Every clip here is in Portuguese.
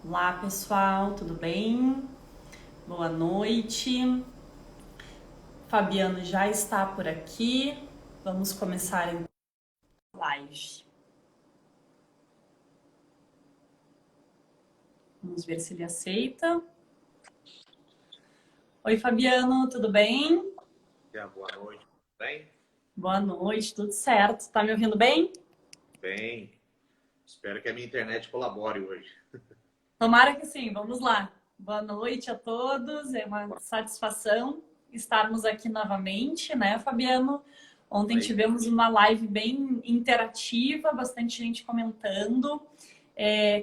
Olá, pessoal, tudo bem? Boa noite. Fabiano já está por aqui. Vamos começar então a live. Vamos ver se ele aceita. Oi, Fabiano, tudo bem? Boa noite, tudo bem? Boa noite, tudo certo. Tá me ouvindo bem? Bem, espero que a minha internet colabore hoje. Tomara que sim, vamos lá. Boa noite a todos, é uma satisfação estarmos aqui novamente, né, Fabiano? Ontem Aí, tivemos uma live bem interativa, bastante gente comentando.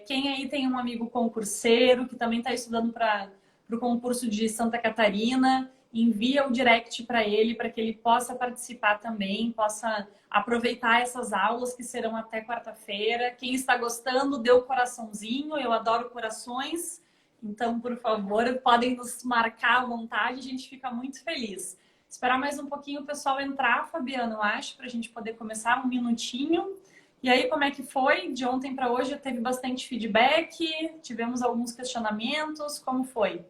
Quem aí tem um amigo concurseiro que também está estudando para o concurso de Santa Catarina, envia o direct para ele, para que ele possa participar também, possa aproveitar essas aulas que serão até quarta-feira. Quem está gostando, dê o coraçãozinho, eu adoro corações. Então, por favor, podem nos marcar à vontade, a gente fica muito feliz. Esperar mais um pouquinho o pessoal entrar, Fabiano, eu acho, para a gente poder começar um minutinho. E aí, como é que foi? De ontem para hoje teve bastante feedback, tivemos alguns questionamentos, como foi?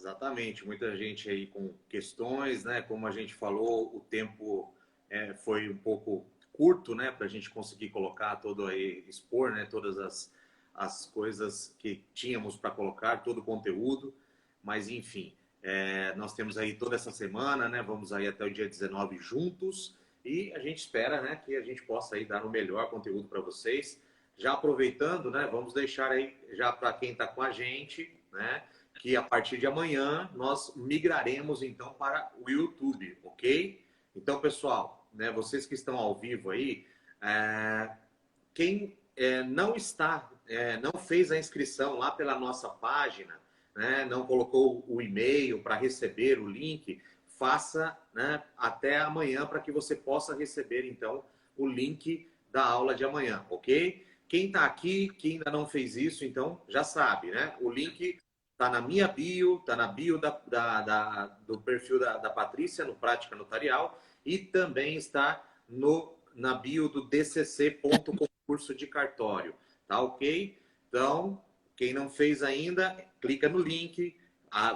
exatamente, muita gente aí com questões, né? Como a gente falou, o tempo foi um pouco curto, né? Para a gente conseguir colocar todo aí, expor, né? Todas as coisas que tínhamos para colocar, todo o conteúdo. Mas, enfim, nós temos aí toda essa semana, né? Vamos aí até o dia 19 juntos e a gente espera, né? Que a gente possa aí dar o melhor conteúdo para vocês. Já aproveitando, né? Vamos deixar aí já para quem está com a gente, né? Que a partir de amanhã nós migraremos então para o YouTube, ok? Então, pessoal, né, vocês que estão ao vivo aí, quem não está, não fez a inscrição lá pela nossa página, né, não colocou o e-mail para receber o link, faça, né, até amanhã para que você possa receber então o link da aula de amanhã, ok? Quem está aqui, que ainda não fez isso, então já sabe, né? O link está na minha bio, está na bio do perfil da Patrícia, no Prática Notarial, e também está na bio do dcc.concurso de cartório. Tá ok? Então, quem não fez ainda, clica no link,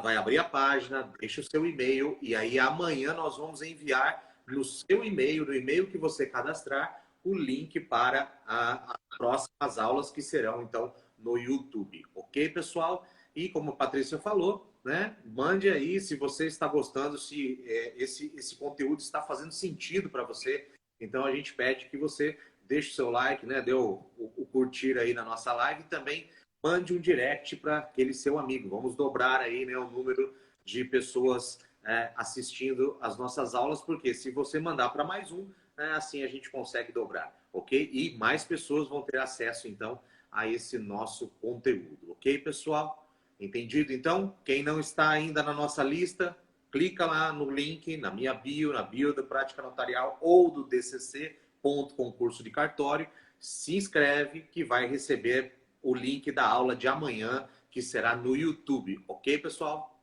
vai abrir a página, deixa o seu e-mail, e aí amanhã nós vamos enviar no seu e-mail, no e-mail que você cadastrar, o link para as próximas aulas que serão, então, no YouTube. Ok, pessoal? E como a Patrícia falou, né, mande aí se você está gostando, se esse conteúdo está fazendo sentido para você. Então a gente pede que você deixe o seu like, né, dê o curtir aí na nossa live e também mande um direct para aquele seu amigo. Vamos dobrar aí, né, o número de pessoas assistindo as nossas aulas, porque se você mandar para mais um, né, assim a gente consegue dobrar, ok? E mais pessoas vão ter acesso, então, a esse nosso conteúdo, ok, pessoal? Entendido? Então, quem não está ainda na nossa lista, clica lá no link, na minha bio, na bio da Prática Notarial ou do dcc.concurso de cartório, se inscreve que vai receber o link da aula de amanhã, que será no YouTube, ok, pessoal?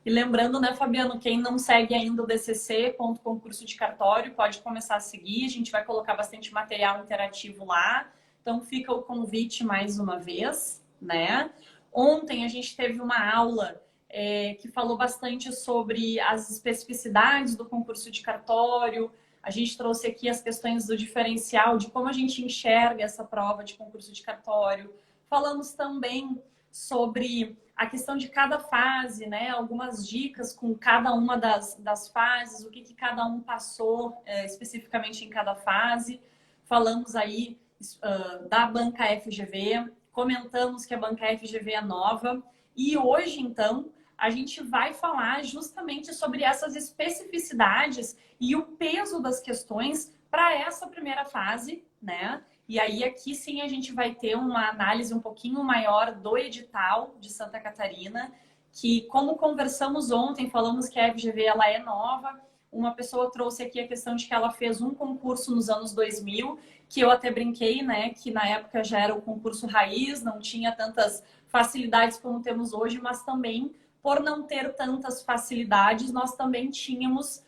E lembrando, né, Fabiano, quem não segue ainda o dcc.concurso de cartório, pode começar a seguir, a gente vai colocar bastante material interativo lá, então fica o convite mais uma vez, né? Ontem a gente teve uma aula que falou bastante sobre as especificidades do concurso de cartório, a gente trouxe aqui as questões do diferencial, de como a gente enxerga essa prova de concurso de cartório, falamos também sobre a questão de cada fase, né? Algumas dicas com cada uma das fases, o que cada um passou especificamente em cada fase. Falamos aí da banca FGV, comentamos que a banca FGV é nova. E hoje, então, a gente vai falar justamente sobre essas especificidades e o peso das questões para essa primeira fase, né? E aí aqui sim a gente vai ter uma análise um pouquinho maior do edital de Santa Catarina, que como conversamos ontem, falamos que a FGV ela é nova. Uma pessoa trouxe aqui a questão de que ela fez um concurso nos anos 2000, que eu até brinquei, né, que na época já era o concurso raiz, não tinha tantas facilidades como temos hoje, mas também por não ter tantas facilidades, nós também tínhamos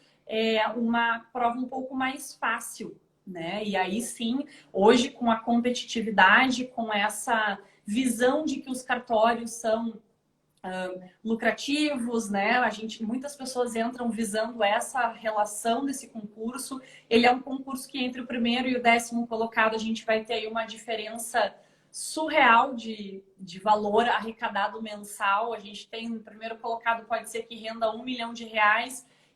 uma prova um pouco mais fácil, né? E aí sim, hoje com a competitividade, com visão de que os cartórios são lucrativos, né? Muitas pessoas entram visando essa relação desse concurso. Ele é um concurso que entre o primeiro e o 10º colocado a gente vai ter aí uma diferença surreal de valor arrecadado mensal. A gente tem o primeiro colocado pode ser que renda R$1 milhão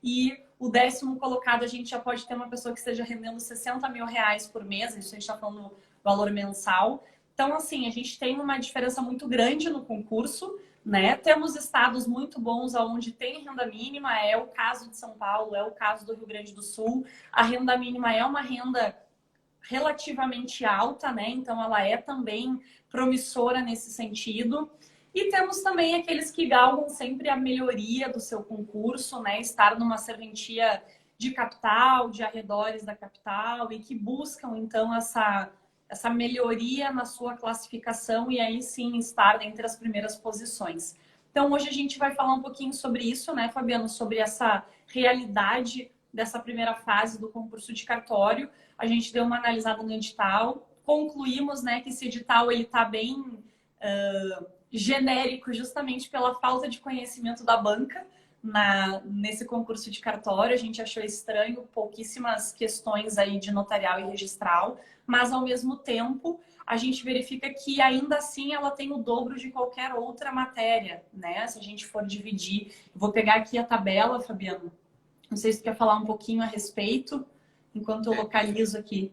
e o 10º colocado a gente já pode ter uma pessoa que esteja rendendo R$60 mil por mês. Isso a gente está falando valor mensal. Então, assim, a gente tem uma diferença muito grande no concurso, né? Temos estados muito bons onde tem renda mínima, é o caso de São Paulo, é o caso do Rio Grande do Sul. A renda mínima é uma renda relativamente alta, né? Então ela é também promissora nesse sentido. E temos também aqueles que galgam sempre a melhoria do seu concurso, né? Estar numa serventia de capital, de arredores da capital e que buscam então essa melhoria na sua classificação e aí sim estar entre as primeiras posições. Então hoje a gente vai falar um pouquinho sobre isso, né, Fabiano? Sobre essa realidade dessa primeira fase do concurso de cartório. A gente deu uma analisada no edital, concluímos, né, que esse edital ele está bem genérico justamente pela falta de conhecimento da banca nesse concurso de cartório. A gente achou estranho, pouquíssimas questões aí de notarial e registral, mas ao mesmo tempo a gente verifica que ainda assim ela tem o dobro de qualquer outra matéria, né? Se a gente for dividir, eu vou pegar aqui a tabela, Fabiano. Não sei se tu quer falar um pouquinho a respeito, enquanto eu localizo aqui.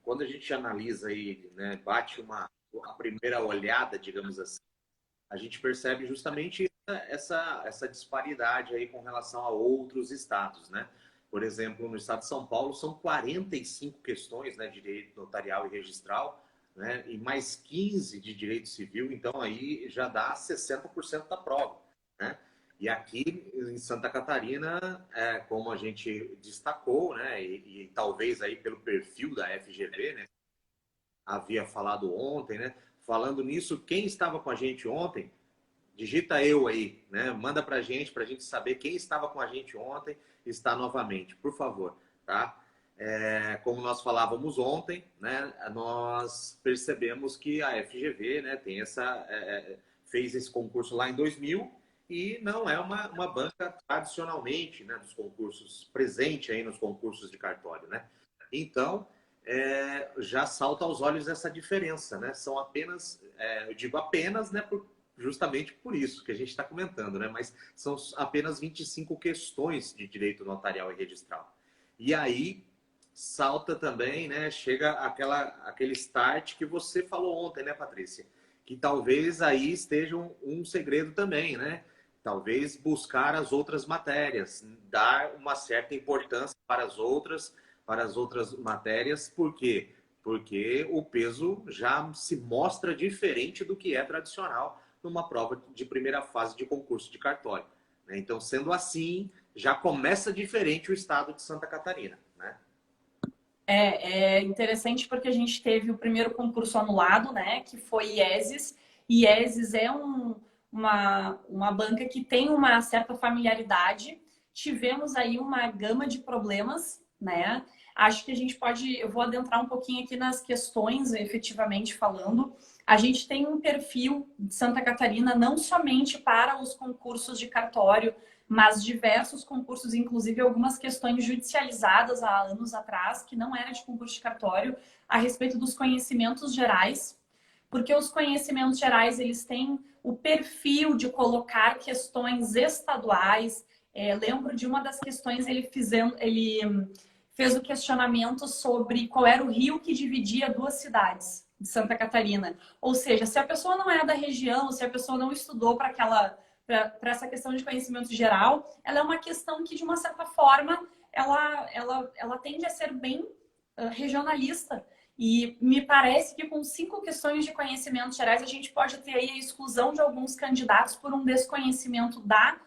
Quando a gente analisa aí, né, bate a primeira olhada, digamos assim, a gente percebe justamente essa disparidade aí com relação a outros estados, né? Por exemplo, no estado de São Paulo são 45 questões, né, de direito notarial e registral, né, e mais 15 de direito civil, então aí já dá 60% da prova, né? E aqui em Santa Catarina, como a gente destacou, né, e talvez aí pelo perfil da FGV, né, havia falado ontem, né? Falando nisso, quem estava com a gente ontem, digita eu aí, né? Manda pra gente saber quem estava com a gente ontem está novamente, por favor, tá? Como nós falávamos ontem, né? Nós percebemos que a FGV, né, tem fez esse concurso lá em 2000 e não é uma banca tradicionalmente, né, dos concursos, presente aí nos concursos de cartório, né? Então, já salta aos olhos essa diferença, né? São apenas, eu digo apenas, né, justamente por isso que a gente está comentando, né? Mas são apenas 25 questões de direito notarial e registral. E aí salta também, né? Chega aquele start que você falou ontem, né, Patrícia? Que talvez aí esteja um segredo também, né? Talvez buscar as outras matérias, dar uma certa importância para as outras matérias. Por quê? Porque o peso já se mostra diferente do que é tradicional numa prova de primeira fase de concurso de cartório, né? Então, sendo assim, já começa diferente o estado de Santa Catarina, né? É interessante porque a gente teve o primeiro concurso anulado, né, que foi IESES. IESES é uma banca que tem uma certa familiaridade. Tivemos aí uma gama de problemas, né? Acho que a gente eu vou adentrar um pouquinho aqui nas questões, efetivamente falando. A gente tem um perfil de Santa Catarina não somente para os concursos de cartório, mas diversos concursos, inclusive algumas questões judicializadas há anos atrás, que não era de concurso de cartório, a respeito dos conhecimentos gerais, porque os conhecimentos gerais eles têm o perfil de colocar questões estaduais. Lembro de uma das questões, ele fez o questionamento sobre qual era o rio que dividia duas cidades de Santa Catarina. Ou seja, se a pessoa não é da região, se a pessoa não estudou para essa questão de conhecimento geral, ela é uma questão que, de uma certa forma, ela tende a ser bem regionalista. E me parece que com 5 questões de conhecimentos gerais, a gente pode ter aí a exclusão de alguns candidatos por um desconhecimento da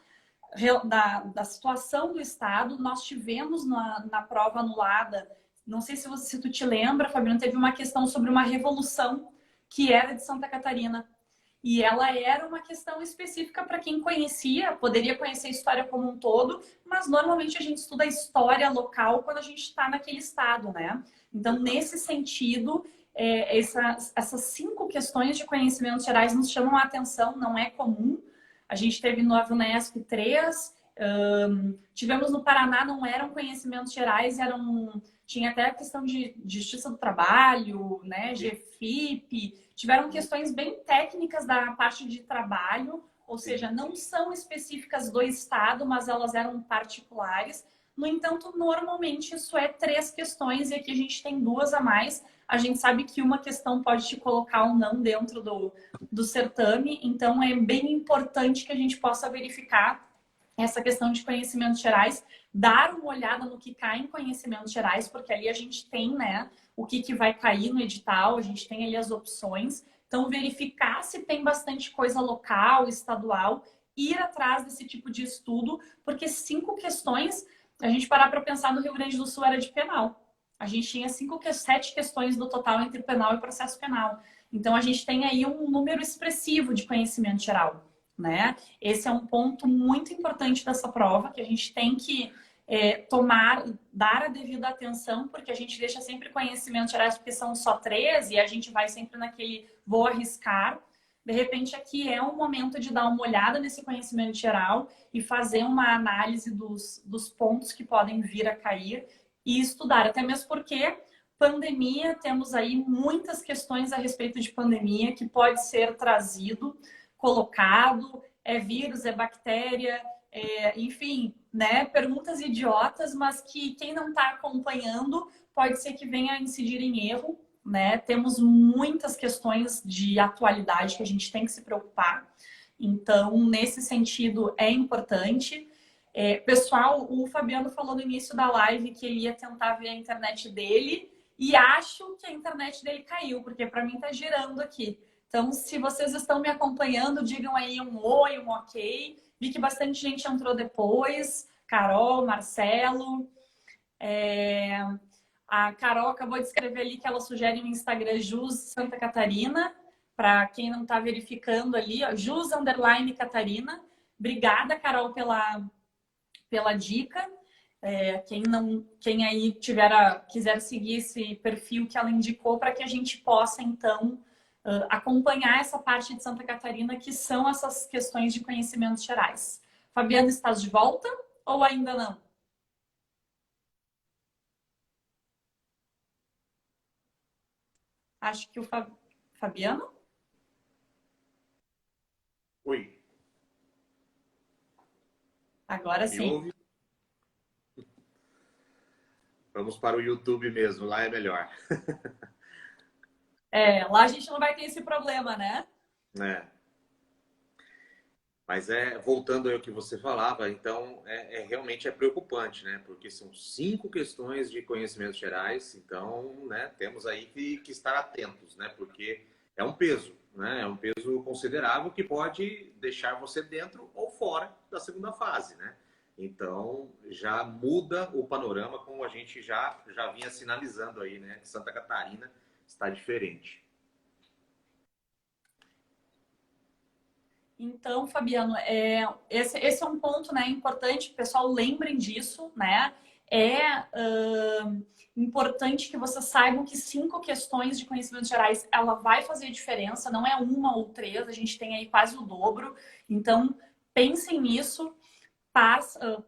situação do Estado. Nós tivemos na prova anulada, não sei se tu te lembra, Fabiano, teve uma questão sobre uma revolução que era de Santa Catarina. E ela era uma questão específica para quem conhecia, poderia conhecer a história como um todo, mas normalmente a gente estuda a história local quando a gente está naquele estado, né? Então, nesse sentido, essas 5 questões de conhecimentos gerais nos chamam a atenção, não é comum. A gente teve no Avunesp 3, tivemos no Paraná, não eram conhecimentos gerais, tinha até a questão de Justiça do Trabalho, né, GFIP, tiveram questões bem técnicas da parte de trabalho, ou seja, não são específicas do Estado, mas elas eram particulares. No entanto, normalmente isso é 3 questões e aqui a gente tem 2 a mais. A gente sabe que uma questão pode te colocar ou não dentro do certame, então é bem importante que a gente possa verificar essa questão de conhecimentos gerais, dar uma olhada no que cai em conhecimentos gerais, porque ali a gente tem, né, o que vai cair no edital, a gente tem ali as opções. Então, verificar se tem bastante coisa local, estadual, ir atrás desse tipo de estudo, porque 5 questões, a gente parar para pensar, no Rio Grande do Sul era de penal. A gente tinha 7 questões do total entre penal e processo penal. Então, a gente tem aí um número expressivo de conhecimento geral, né? Esse é um ponto muito importante dessa prova, que a gente tem que dar a devida atenção, porque a gente deixa sempre conhecimentos gerais, porque são só 3, e a gente vai sempre naquele vou arriscar. De repente, aqui é um momento de dar uma olhada nesse conhecimento geral e fazer uma análise dos pontos que podem vir a cair e estudar. Até mesmo porque pandemia, temos aí muitas questões a respeito de pandemia que pode ser trazido, colocado, é vírus, é bactéria, enfim, né? Perguntas idiotas, mas que quem não está acompanhando pode ser que venha a incidir em erro, né? Temos muitas questões de atualidade que a gente tem que se preocupar. Então, nesse sentido, é importante. Pessoal, o Fabiano falou no início da live que ele ia tentar ver a internet dele e acho que a internet dele caiu, porque para mim está girando aqui. Então, se vocês estão me acompanhando, digam aí um oi, um ok. Vi que bastante gente entrou depois. Carol, Marcelo. A Carol acabou de escrever ali que ela sugere o Instagram Jus Santa Catarina. Para quem não está verificando ali, ó, Jus_Catarina. Obrigada, Carol, pela dica. Quem aí quiser seguir esse perfil que ela indicou, para que a gente possa, então, acompanhar essa parte de Santa Catarina, que são essas questões de conhecimentos gerais. Fabiano, estás de volta ou ainda não? Acho que o Fabiano? Oi. Agora Me sim. ouve? Vamos para o YouTube mesmo, lá é melhor. Lá a gente não vai ter esse problema, né? Mas voltando aí ao que você falava, então realmente é preocupante, né? Porque são 5 questões de conhecimentos gerais, então, né, temos aí que estar atentos, né? Porque é um peso, né? É um peso considerável que pode deixar você dentro ou fora da segunda fase, né? Então, já muda o panorama, como a gente já vinha sinalizando aí, né? Que Santa Catarina está diferente. Então, Fabiano, esse é um ponto, né, importante, pessoal, lembrem disso, né? Importante que vocês saibam que 5 questões de conhecimentos gerais, ela vai fazer diferença, não é 1 ou 3, a gente tem aí quase o dobro. Então, pensem nisso,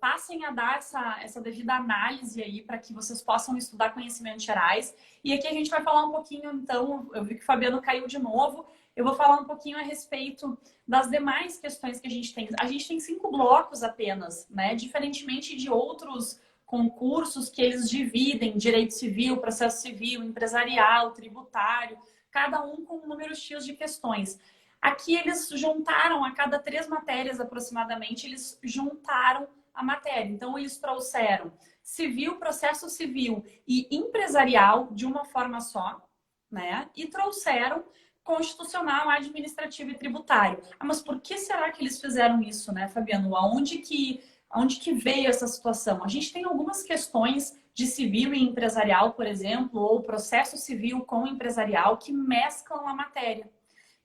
passem a dar essa devida análise aí para que vocês possam estudar conhecimentos gerais. E aqui a gente vai falar um pouquinho, então, eu vi que o Fabiano caiu de novo, eu vou falar um pouquinho a respeito das demais questões que a gente tem. A gente tem 5 blocos apenas, né? Diferentemente de outros concursos que eles dividem direito civil, processo civil, empresarial, tributário, cada um com um número X de questões. Aqui eles juntaram, a cada 3 matérias aproximadamente, eles juntaram a matéria. Então, eles trouxeram civil, processo civil e empresarial de uma forma só, né? E trouxeram constitucional, administrativo e tributário. Mas por que será que eles fizeram isso, né, Fabiano? Aonde que veio essa situação? A gente tem algumas questões de civil e empresarial, por exemplo, ou processo civil com empresarial que mesclam a matéria.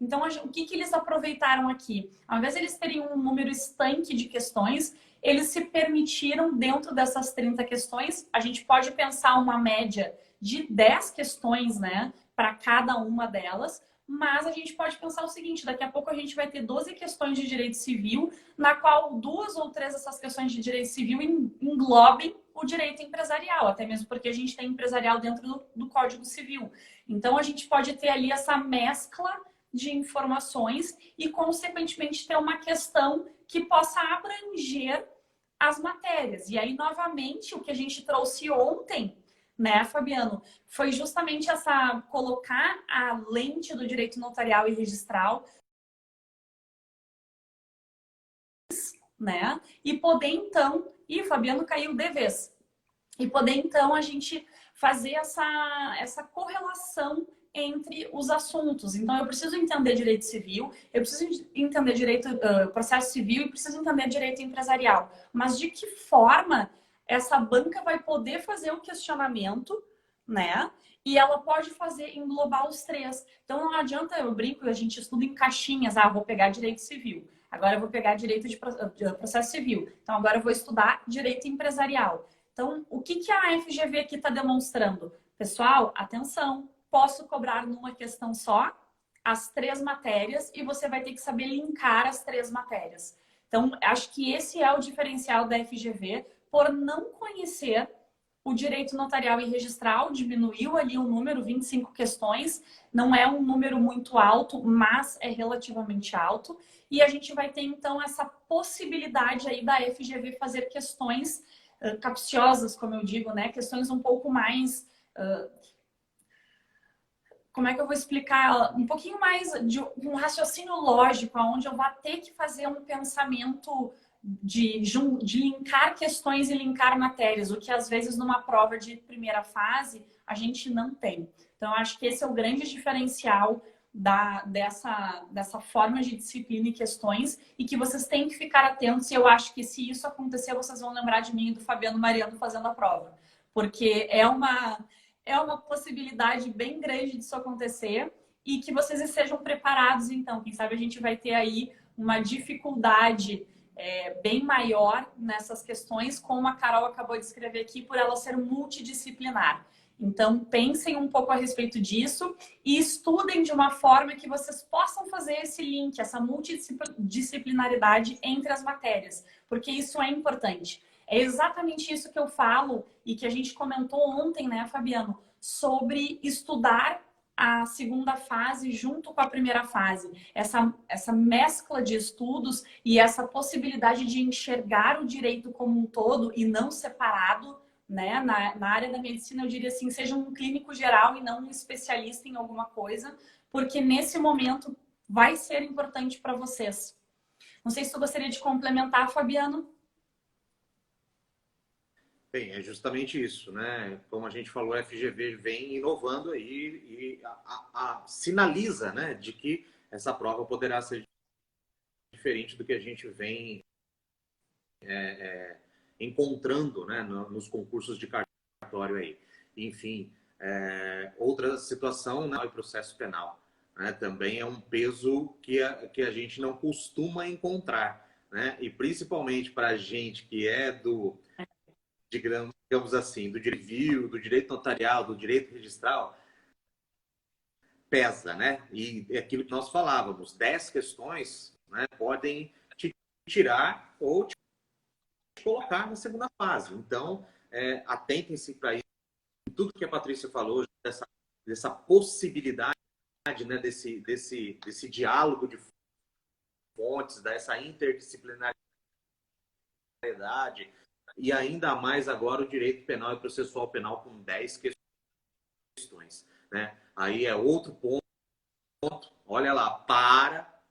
Então, o que eles aproveitaram aqui? Ao invés de eles terem um número estanque de questões, eles se permitiram, dentro dessas 30 questões, a gente pode pensar uma média de 10 questões, né, para cada uma delas, mas a gente pode pensar o seguinte, daqui a pouco a gente vai ter 12 questões de direito civil, na qual 2 ou 3 dessas questões de direito civil englobem o direito empresarial, até mesmo porque a gente tem empresarial dentro do Código Civil. Então, a gente pode ter ali essa mescla de informações e, consequentemente, ter uma questão que possa abranger as matérias. E aí, novamente, o que a gente trouxe ontem, né, Fabiano, foi justamente essa colocar a lente do direito notarial e registral, né? E poder então, e Fabiano caiu de vez. E poder então a gente fazer essa correlação entre os assuntos. Então, eu preciso entender direito civil, eu preciso entender direito, processo civil e preciso entender direito empresarial. Mas de que forma essa banca vai poder fazer o questionamento, né? E ela pode fazer englobar os 3. Então, não adianta, eu brinco, a gente estuda em caixinhas. Ah, vou pegar direito civil. Agora eu vou pegar direito de processo civil. Então, agora eu vou estudar direito empresarial. Então, o que a FGV aqui está demonstrando? Pessoal, atenção, posso cobrar numa questão só as 3 matérias e você vai ter que saber linkar as 3 matérias. Então, acho que esse é o diferencial da FGV por não conhecer o direito notarial e registral, diminuiu ali o número, 25 questões, não é um número muito alto, mas é relativamente alto. E a gente vai ter, então, essa possibilidade aí da FGV fazer questões capciosas, como eu digo, né? Questões um pouco mais... como é que eu vou explicar? Um pouquinho mais de um raciocínio lógico, onde eu vou ter que fazer um pensamento de linkar questões e linkar matérias, o que às vezes numa prova de primeira fase a gente não tem. Então, eu acho que esse é o grande diferencial dessa forma de disciplina e questões, e que vocês têm que ficar atentos, e eu acho que se isso acontecer, vocês vão lembrar de mim e do Fabiano Mariano fazendo a prova. Porque é uma possibilidade bem grande disso acontecer, e que vocês estejam preparados, então. Quem sabe a gente vai ter aí uma dificuldade bem maior nessas questões, como a Carol acabou de escrever aqui, por ela ser multidisciplinar. Então, pensem um pouco a respeito disso e estudem de uma forma que vocês possam fazer esse link, essa multidisciplinaridade entre as matérias, porque isso é importante. É exatamente isso que eu falo e que a gente comentou ontem, né, Fabiano, sobre estudar a segunda fase junto com a primeira fase. Essa mescla de estudos e essa possibilidade de enxergar o direito como um todo e não separado, né? Na área da medicina, eu diria assim, seja um clínico geral e não um especialista em alguma coisa, porque nesse momento vai ser importante para vocês. Não sei se tu gostaria de complementar, Fabiano. Bem, é justamente isso, né? Como a gente falou, a FGV vem inovando aí e sinaliza, né, de que essa prova poderá ser diferente do que a gente vem encontrando, né, nos concursos de cartório aí. Enfim, outra situação, né, é o processo penal, né? Também é um peso que a gente não costuma encontrar, né? E principalmente para a gente que é digamos assim, do direito civil, do direito notarial, do direito registral, pesa, né? E é aquilo que nós falávamos, 10 questões, né, podem te tirar ou te colocar na segunda fase. Então, atentem-se para isso. Tudo que a Patrícia falou, dessa possibilidade, né, desse diálogo de fontes, dessa interdisciplinaridade, e ainda mais agora o direito penal e processual penal com 10 questões, né? Aí é outro ponto, olha lá,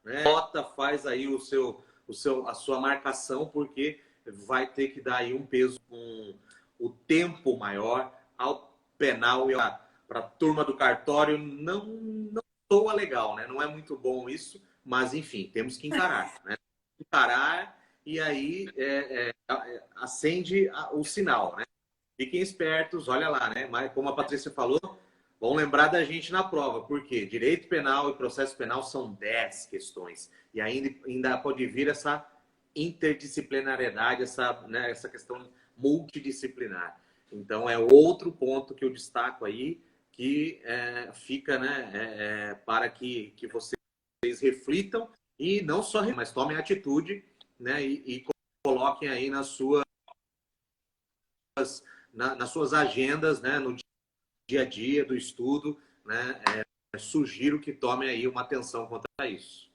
né? Nota, faz aí a sua marcação, porque vai ter que dar aí um peso com o tempo maior ao penal e para a turma do cartório. Não soa legal, né? Não é muito bom isso, mas enfim, temos que encarar, né? Encarar, e aí acende o sinal, né? Fiquem espertos, olha lá, né? Mas como a Patrícia falou, vão lembrar da gente na prova, porque direito penal e processo penal são 10 questões. E ainda pode vir essa interdisciplinariedade, essa questão multidisciplinar. Então, é outro ponto que eu destaco aí, que fica, né, para que vocês reflitam e não só, mas tomem atitude, né, e coloquem aí nas suas agendas, né, no dia a dia do estudo, né, sugiro que tomem aí uma atenção quanto a isso.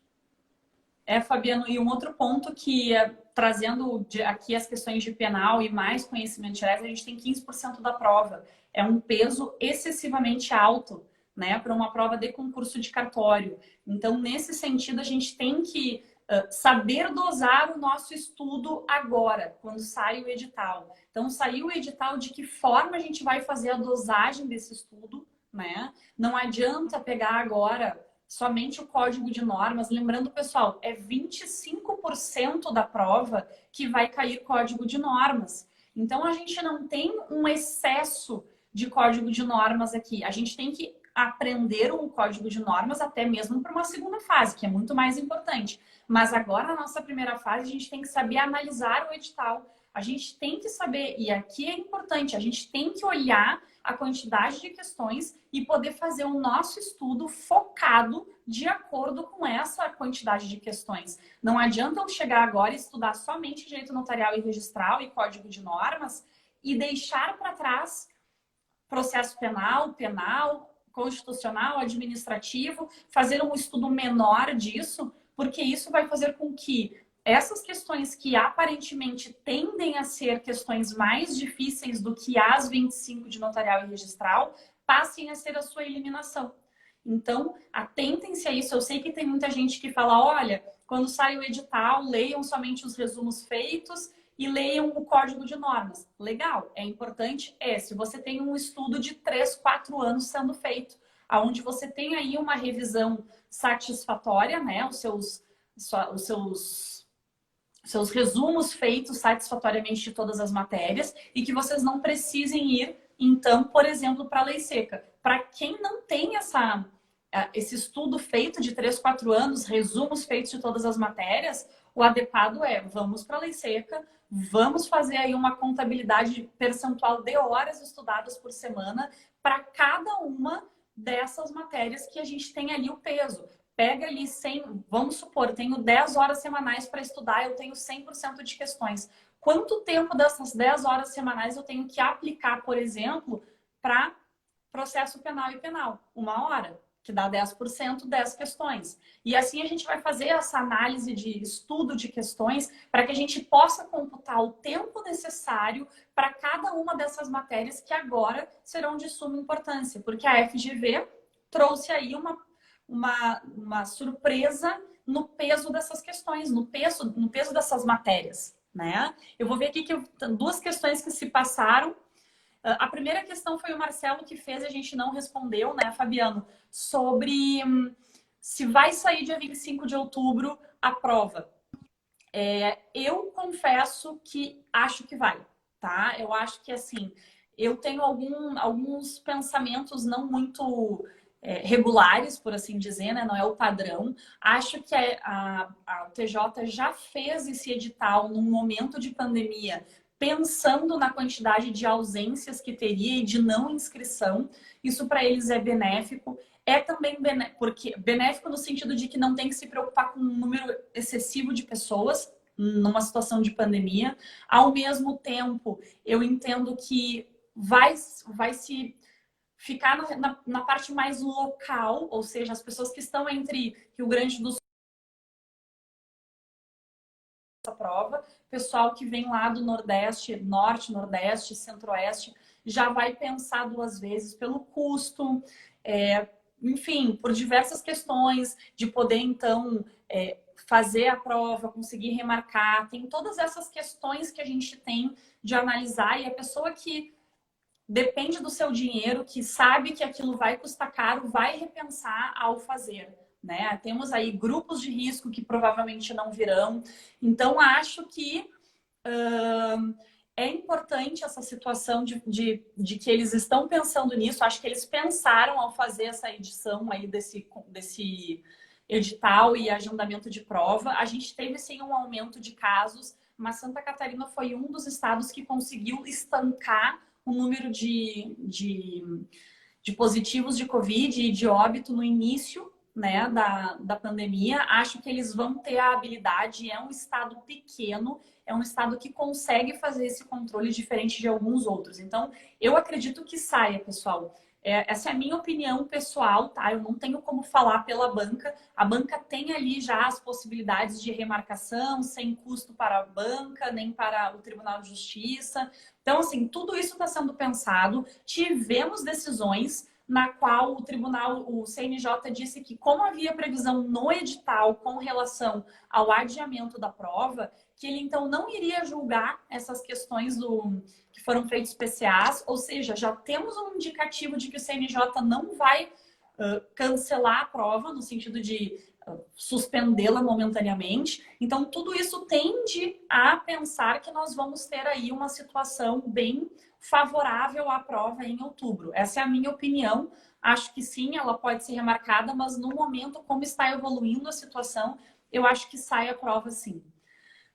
Fabiano, e um outro ponto que, trazendo aqui as questões de penal e mais conhecimentos gerais, a gente tem 15% da prova. É um peso excessivamente alto, né, para uma prova de concurso de cartório. Então, nesse sentido, a gente tem que saber dosar o nosso estudo agora, quando sai o edital. Então, saiu o edital, de que forma a gente vai fazer a dosagem desse estudo, né? Não adianta pegar agora somente o código de normas. Lembrando, pessoal, é 25% da prova que vai cair código de normas. Então, a gente não tem um excesso de código de normas aqui. A gente tem que aprender o código de normas até mesmo para uma segunda fase, que é muito mais importante. Mas agora, na nossa primeira fase, a gente tem que saber analisar o edital. A gente tem que saber, e aqui é importante, a gente tem que olhar a quantidade de questões e poder fazer o nosso estudo focado de acordo com essa quantidade de questões. Não adianta eu chegar agora e estudar somente direito notarial e registral e código de normas e deixar para trás processo penal, constitucional, administrativo, fazer um estudo menor disso, porque isso vai fazer com que essas questões que aparentemente tendem a ser questões mais difíceis do que as 25 de notarial e registral passem a ser a sua eliminação. Então, atentem-se a isso. Eu sei que tem muita gente que fala, olha, quando sai o edital, leiam somente os resumos feitos e leiam o código de normas. Legal, é importante. Se você tem um estudo de 3, 4 anos sendo feito, onde você tem aí uma revisão satisfatória, né? Os seus resumos feitos satisfatoriamente de todas as matérias e que vocês não precisem ir, então, por exemplo, para a lei seca. Para quem não tem esse estudo feito de 3, 4 anos, resumos feitos de todas as matérias, o adequado vamos para a lei seca, vamos fazer aí uma contabilidade percentual de horas estudadas por semana para cada uma dessas matérias que a gente tem ali o peso. Pega ali 100, vamos supor, eu tenho 10 horas semanais para estudar, eu tenho 100% de questões. Quanto tempo dessas 10 horas semanais eu tenho que aplicar, por exemplo, para processo penal e penal? 1 hora, que dá 10%, 10 questões. E assim a gente vai fazer essa análise de estudo de questões para que a gente possa computar o tempo necessário para cada uma dessas matérias que agora serão de suma importância, porque a FGV trouxe aí uma surpresa no peso dessas questões, no peso dessas matérias, né? Eu vou ver aqui que 2 questões que se passaram. A primeira questão foi o Marcelo que fez, a gente não respondeu, né, Fabiano? Sobre se vai sair dia 25 de outubro a prova. Eu confesso que acho que vai, tá? Eu acho que, assim, eu tenho alguns pensamentos não muito regulares, por assim dizer, né? Não é o padrão. Acho que a TJ já fez esse edital num momento de pandemia, pensando na quantidade de ausências que teria e de não inscrição. Isso para eles é benéfico. É também benéfico no sentido de que não tem que se preocupar com um número excessivo de pessoas numa situação de pandemia. Ao mesmo tempo, eu entendo que vai se ficar na parte mais local, ou seja, as pessoas que estão entre Rio Grande do Sul essa prova, pessoal que vem lá do Nordeste, Norte, Nordeste, Centro-Oeste, já vai pensar 2 vezes pelo custo, enfim, por diversas questões de poder, então, fazer a prova, conseguir remarcar. Tem todas essas questões que a gente tem de analisar e a pessoa que depende do seu dinheiro, que sabe que aquilo vai custar caro, vai repensar ao fazer, né? Temos aí grupos de risco que provavelmente não virão. Então, acho que é importante essa situação de que eles estão pensando nisso. Acho que eles pensaram ao fazer essa edição aí desse edital e agendamento de prova. A gente teve, sim, um aumento de casos, mas Santa Catarina foi um dos estados que conseguiu estancar o número de de positivos de Covid e de óbito no início, né, da pandemia. Acho que eles vão ter a habilidade, é um estado pequeno, é um estado que consegue fazer esse controle diferente de alguns outros. Então, eu acredito que saia, pessoal. Essa é a minha opinião pessoal, tá? Eu não tenho como falar pela banca. A banca tem ali já as possibilidades de remarcação, sem custo para a banca, nem para o Tribunal de Justiça. Então, assim, tudo isso está sendo pensado. Tivemos decisões na qual o tribunal, o CNJ, disse que, como havia previsão no edital com relação ao adiamento da prova, que ele então não iria julgar essas questões que foram feitos PCAs, ou seja, já temos um indicativo de que o CNJ não vai cancelar a prova, no sentido de suspendê-la momentaneamente. Então, tudo isso tende a pensar que nós vamos ter aí uma situação bem favorável à prova em outubro. Essa é a minha opinião. Acho que sim, ela pode ser remarcada, mas no momento, como está evoluindo a situação, eu acho que sai a prova sim.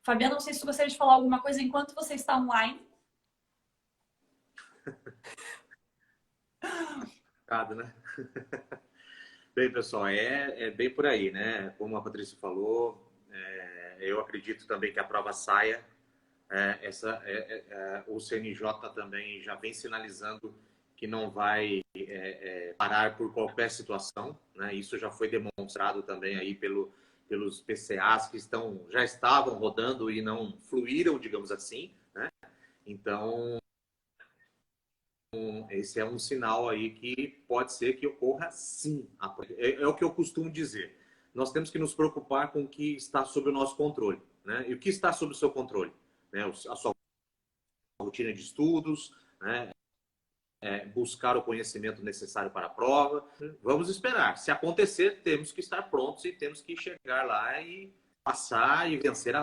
Fabiana, não sei se você gostaria de falar alguma coisa enquanto você está online. Né? Bem, pessoal, é bem por aí, né? Como a Patrícia falou, eu acredito também que a prova saia. O CNJ também já vem sinalizando que não vai parar por qualquer situação, né? Isso já foi demonstrado também aí pelos PCAs que já estavam rodando e não fluíram, digamos assim, né? Então, esse é um sinal aí que pode ser que ocorra sim. É o que eu costumo dizer. Nós temos que nos preocupar com o que está sob o nosso controle, né? E o que está sob o seu controle? Né? A sua rotina de estudos, né? Buscar o conhecimento necessário para a prova. Vamos esperar. Se acontecer, temos que estar prontos e temos que chegar lá e passar e vencer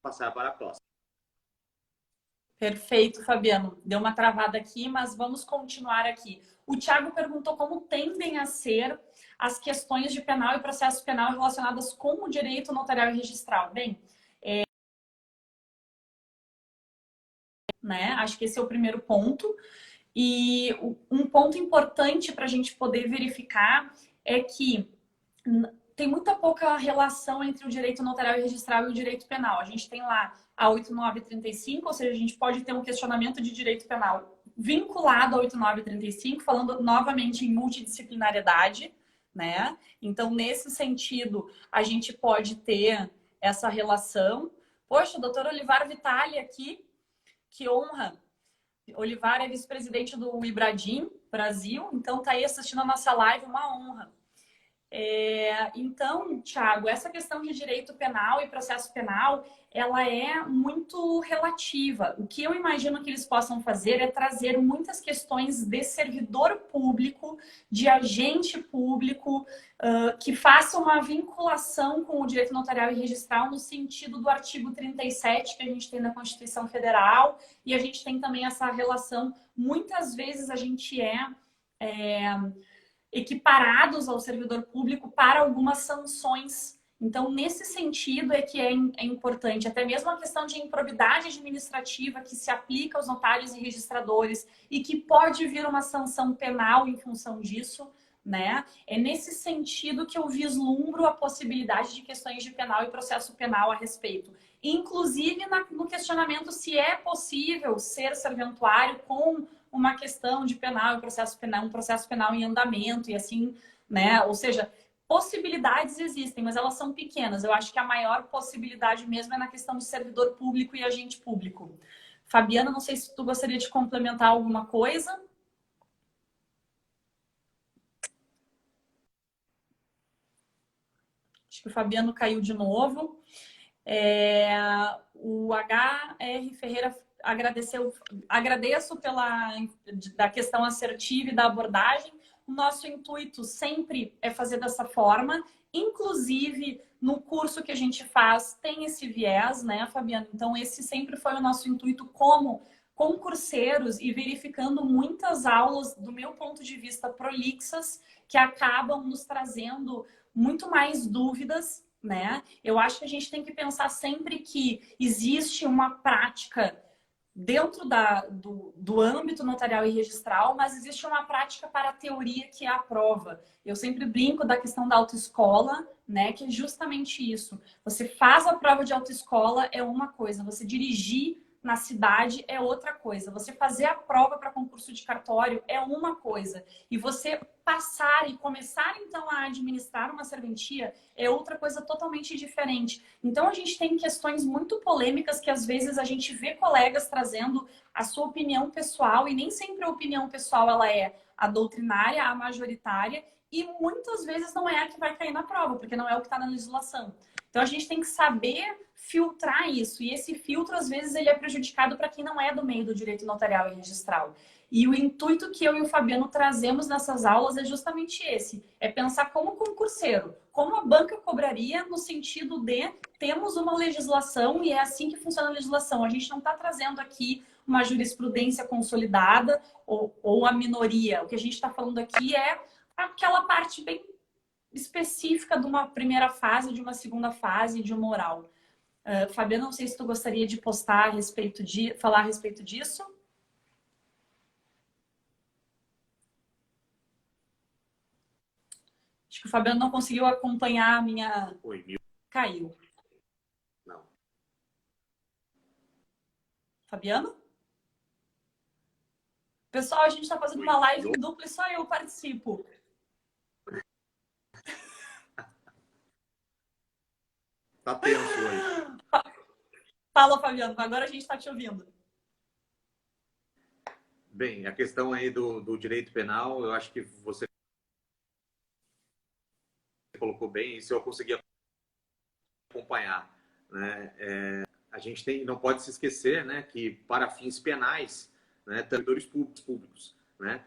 passar para a próxima. Perfeito, Fabiano. Deu uma travada aqui, mas vamos continuar aqui. O Thiago perguntou como tendem a ser as questões de penal e processo penal relacionadas com o direito notarial e registral. Bem, né? Acho que esse é o primeiro ponto. E um ponto importante para a gente poder verificar é que tem muita pouca relação entre o direito notarial e registral e o direito penal. A gente tem lá a 8935, ou seja, a gente pode ter um questionamento de direito penal vinculado a 8935, falando novamente em multidisciplinariedade, né? Então, nesse sentido, a gente pode ter essa relação. Poxa, o doutor Olivar Vitali aqui, que honra! Olivar é vice-presidente do Ibradim Brasil, então tá aí assistindo a nossa live, uma honra. Então, Thiago, essa questão de direito penal e processo penal, ela é muito relativa. O que eu imagino que eles possam fazer é trazer muitas questões de servidor público, de agente público, que façam uma vinculação com o direito notarial e registral no sentido do artigo 37 que a gente tem na Constituição Federal, e a gente tem também essa relação, muitas vezes a gente equiparados ao servidor público para algumas sanções. Então, nesse sentido é que é importante, até mesmo a questão de improbidade administrativa que se aplica aos notários e registradores e que pode vir uma sanção penal em função disso, né? É nesse sentido que eu vislumbro a possibilidade de questões de penal e processo penal a respeito. Inclusive no questionamento se é possível ser serventuário com uma questão de penal e processo penal, um processo penal em andamento e assim, né? Ou seja, possibilidades existem, mas elas são pequenas. Eu acho que a maior possibilidade mesmo é na questão de servidor público e agente público. Fabiana, não sei se tu gostaria de complementar alguma coisa. Acho que o Fabiano caiu de novo. O HR Ferreira agradeço da questão assertiva e da abordagem. O nosso intuito sempre é fazer dessa forma, inclusive no curso que a gente faz tem esse viés, né, Fabiana? Então esse sempre foi o nosso intuito como concurseiros e verificando muitas aulas, do meu ponto de vista, prolixas, que acabam nos trazendo muito mais dúvidas, né? Eu acho que a gente tem que pensar sempre que existe uma prática dentro do âmbito notarial e registral, mas existe uma prática para a teoria que é a prova. Eu sempre brinco da questão da autoescola, né? Que é justamente isso. Você faz a prova de autoescola é uma coisa, você dirigir na cidade é outra coisa. Você fazer a prova para concurso de cartório é uma coisa. E você passar e começar, então, a administrar uma serventia é outra coisa totalmente diferente. Então, a gente tem questões muito polêmicas que, às vezes, a gente vê colegas trazendo a sua opinião pessoal e nem sempre a opinião pessoal ela é a doutrinária, a majoritária e muitas vezes não é a que vai cair na prova, porque não é o que está na legislação. Então, a gente tem que saber filtrar isso. E esse filtro, às vezes, ele é prejudicado para quem não é do meio do direito notarial e registral. E o intuito que eu e o Fabiano trazemos nessas aulas é justamente esse. É pensar como concurseiro, como a banca cobraria no sentido de temos uma legislação e é assim que funciona a legislação. A gente não está trazendo aqui uma jurisprudência consolidada ou a minoria. O que a gente está falando aqui é aquela parte bem específica de uma primeira fase, de uma segunda fase, de uma oral. Fabiano, não sei se tu gostaria de postar a respeito de falar a respeito disso. Acho que o Fabiano não conseguiu acompanhar a minha. Oi, mil. Caiu. Não. Fabiano? Pessoal, a gente está fazendo uma live em dupla e só eu participo. Tá tenso hoje. Fala, Fabiano, agora a gente está te ouvindo. Bem, a questão aí do direito penal, eu acho que você colocou bem, isso eu consegui acompanhar, né? A gente não pode se esquecer, né, que para fins penais, né, servidores públicos, né?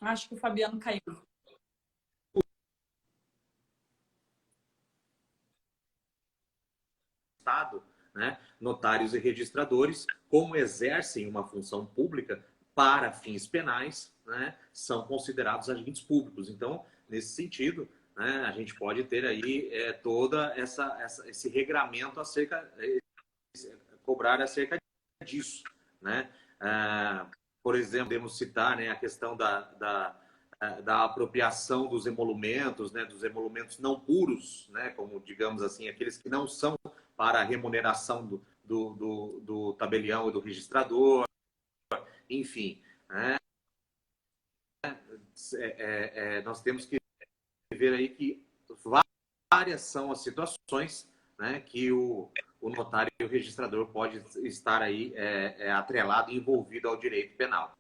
Acho que o Fabiano caiu. Estado, né, notários e registradores, como exercem uma função pública para fins penais, né, são considerados agentes públicos. Então, nesse sentido, né, a gente pode ter aí toda esse regramento cobrar acerca disso, né? Por exemplo, podemos citar, né, a questão da apropriação dos emolumentos, né, dos emolumentos não puros, né, como digamos assim, aqueles que não são para a remuneração do tabelião e do registrador, enfim, né? Nós temos que ver aí que várias são as situações, né, que o notário e o registrador pode estar aí atrelado e envolvido ao direito penal.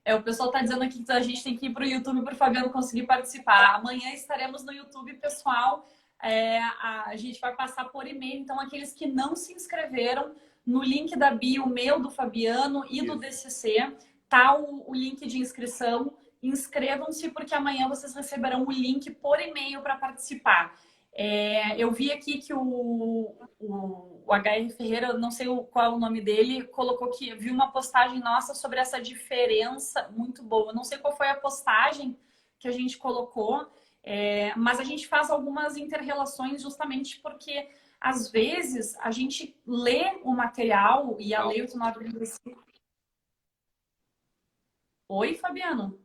O pessoal está dizendo aqui que a gente tem que ir para o YouTube para o Fabiano conseguir participar. Amanhã estaremos no YouTube, pessoal. A gente vai passar por e-mail. Então, aqueles que não se inscreveram, no link da bio, meu, do Fabiano e do DCC, tá o link de inscrição. Inscrevam-se, porque amanhã vocês receberão o link por e-mail para participar. Eu vi aqui que o HR Ferreira, não sei qual é o nome dele, colocou que viu uma postagem nossa sobre essa diferença muito boa. Não sei qual foi a postagem que a gente colocou, mas a gente faz algumas inter-relações justamente porque, às vezes, a gente lê o material e a Lei 8935... Oi, Fabiano?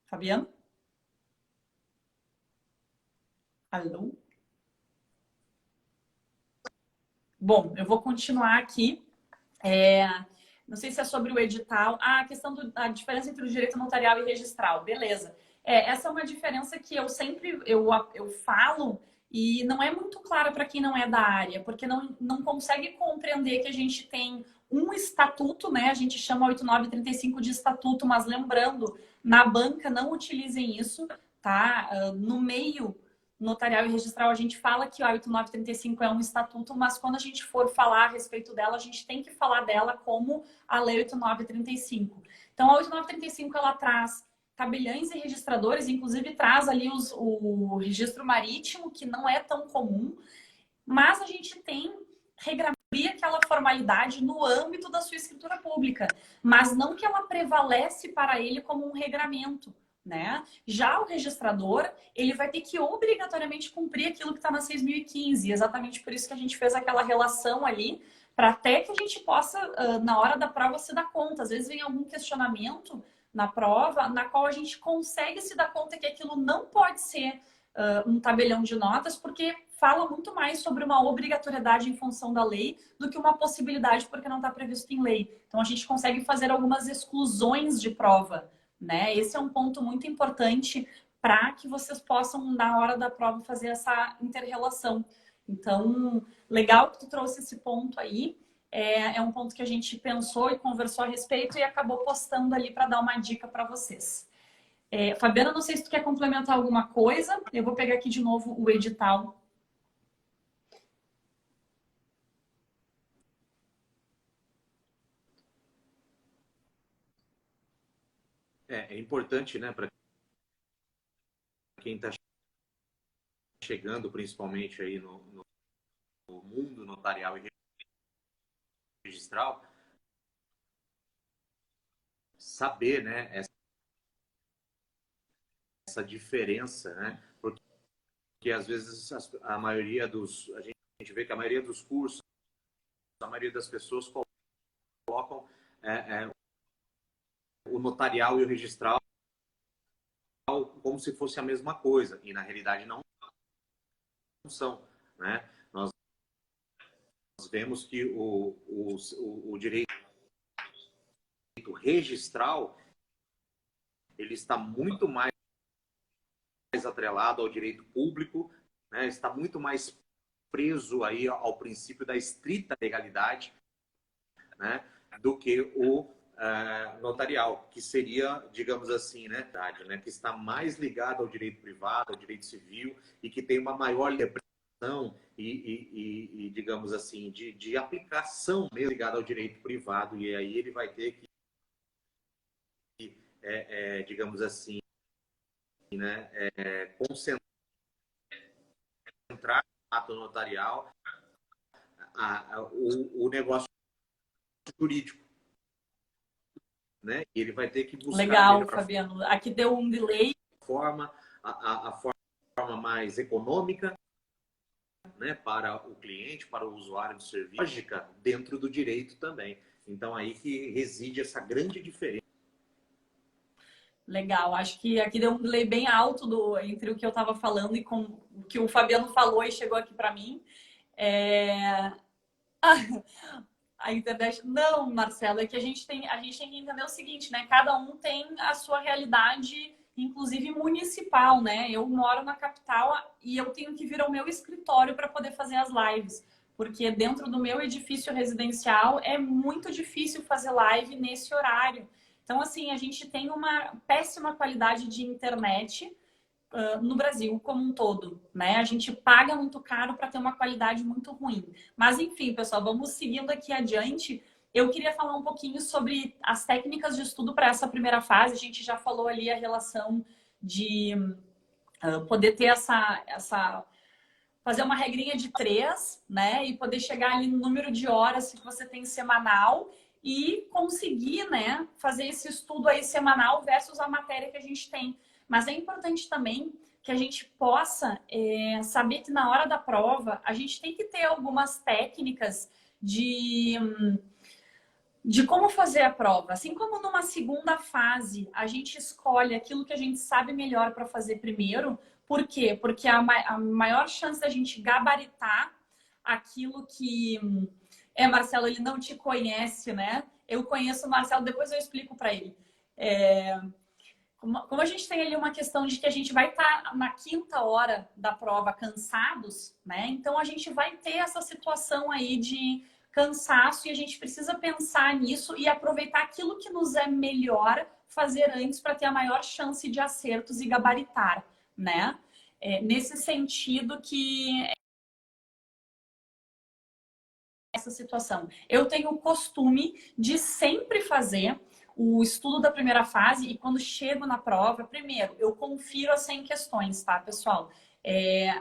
Fabiano? Alô? Bom, eu vou continuar aqui. Não sei se é sobre o edital. A questão da diferença entre o direito notarial e registral. Beleza. Essa é uma diferença que eu sempre eu falo e não é muito clara para quem não é da área, porque não consegue compreender que a gente tem um estatuto, né? A gente chama 8935 de estatuto, mas lembrando, na banca não utilizem isso, tá? No meio notarial e registral, a gente fala que a 8935 é um estatuto, mas quando a gente for falar a respeito dela, a gente tem que falar dela como a Lei 8935. Então, a 8935, ela traz tabeliães e registradores, inclusive traz ali o registro marítimo, que não é tão comum, mas a gente tem regramento aquela formalidade no âmbito da sua escritura pública, mas não que ela prevalece para ele como um regramento, né? Já o registrador, ele vai ter que obrigatoriamente cumprir aquilo que está na 6.015, exatamente por isso que a gente fez aquela relação ali, para até que a gente possa, na hora da prova, se dar conta. Às vezes vem algum questionamento na prova, na qual a gente consegue se dar conta que aquilo não pode ser um tabelião de notas, porque fala muito mais sobre uma obrigatoriedade em função da lei do que uma possibilidade porque não está previsto em lei. Então, a gente consegue fazer algumas exclusões de prova, né? Esse é um ponto muito importante para que vocês possam, na hora da prova, fazer essa inter-relação. Então, legal que tu trouxe esse ponto aí. É um ponto que a gente pensou e conversou a respeito e acabou postando ali para dar uma dica para vocês. Fabiana, não sei se tu quer complementar alguma coisa. Eu vou pegar aqui de novo o edital. É importante, né, para quem está chegando, principalmente aí no mundo notarial e registral, saber, né, essa diferença, né? Porque às vezes a gente vê que a maioria dos cursos, a maioria das pessoas colocam o notarial e o registral como se fosse a mesma coisa, e na realidade não são, né? Nós vemos que o direito registral ele está muito mais atrelado ao direito público, né? Está muito mais preso aí ao princípio da estrita legalidade, né? Do que o notarial, que seria, digamos assim, né, que está mais ligado ao direito privado, ao direito civil e que tem uma maior interpretação e digamos assim, de aplicação mesmo ligada ao direito privado, e aí ele vai ter que, digamos assim, né, concentrar no ato notarial o negócio jurídico, né? E ele vai ter que buscar Legal, Fabiano. Aqui deu um delay. A forma mais econômica, né, para o cliente, para o usuário do serviço, lógica dentro do direito também. Então, aí que reside essa grande diferença. Legal, acho que aqui deu um delay bem alto entre o que eu estava falando e com o que o Fabiano falou e chegou aqui para mim. A internet. Não, Marcelo, é que a gente tem que entender o seguinte, né? Cada um tem a sua realidade, inclusive municipal, né? Eu moro na capital e eu tenho que vir ao meu escritório para poder fazer as lives, porque dentro do meu edifício residencial é muito difícil fazer live nesse horário. Então, assim, a gente tem uma péssima qualidade de internet no Brasil como um todo, né? A gente paga muito caro para ter uma qualidade muito ruim. Mas enfim, pessoal, vamos seguindo aqui adiante. Eu queria falar um pouquinho sobre as técnicas de estudo para essa primeira fase. A gente já falou ali a relação de poder ter fazer uma regrinha de 3, né? E poder chegar ali no número de horas que você tem semanal e conseguir, né, fazer esse estudo aí semanal versus a matéria que a gente tem. Mas é importante também que a gente possa saber que na hora da prova a gente tem que ter algumas técnicas de como fazer a prova. Assim como numa segunda fase a gente escolhe aquilo que a gente sabe melhor para fazer primeiro. Por quê? Porque a maior chance da gente gabaritar aquilo que... Marcelo, ele não te conhece, né? Eu conheço o Marcelo, depois eu explico para ele. Como a gente tem ali uma questão de que a gente vai estar na 5ª hora da prova cansados, né? Então a gente vai ter essa situação aí de cansaço e a gente precisa pensar nisso e aproveitar aquilo que nos é melhor fazer antes para ter a maior chance de acertos e gabaritar, né? Nesse sentido que essa situação. Eu tenho o costume de sempre fazer o estudo da primeira fase e quando chego na prova, primeiro, eu confiro as 100 questões, tá, pessoal?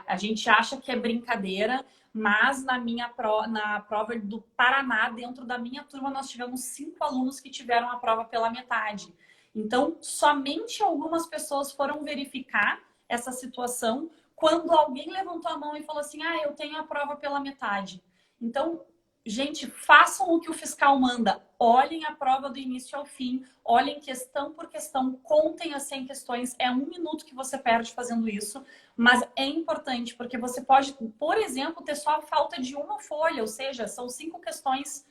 A gente acha que é brincadeira, mas na prova do Paraná, dentro da minha turma, nós tivemos 5 alunos que tiveram a prova pela metade. Então, somente algumas pessoas foram verificar essa situação quando alguém levantou a mão e falou assim, eu tenho a prova pela metade. Então, gente, façam o que o fiscal manda. Olhem a prova do início ao fim. Olhem questão por questão. Contem as 100 questões. É 1 minuto que você perde fazendo isso. Mas é importante, porque você pode, por exemplo, ter só a falta de uma folha. Ou seja, são 5 questões.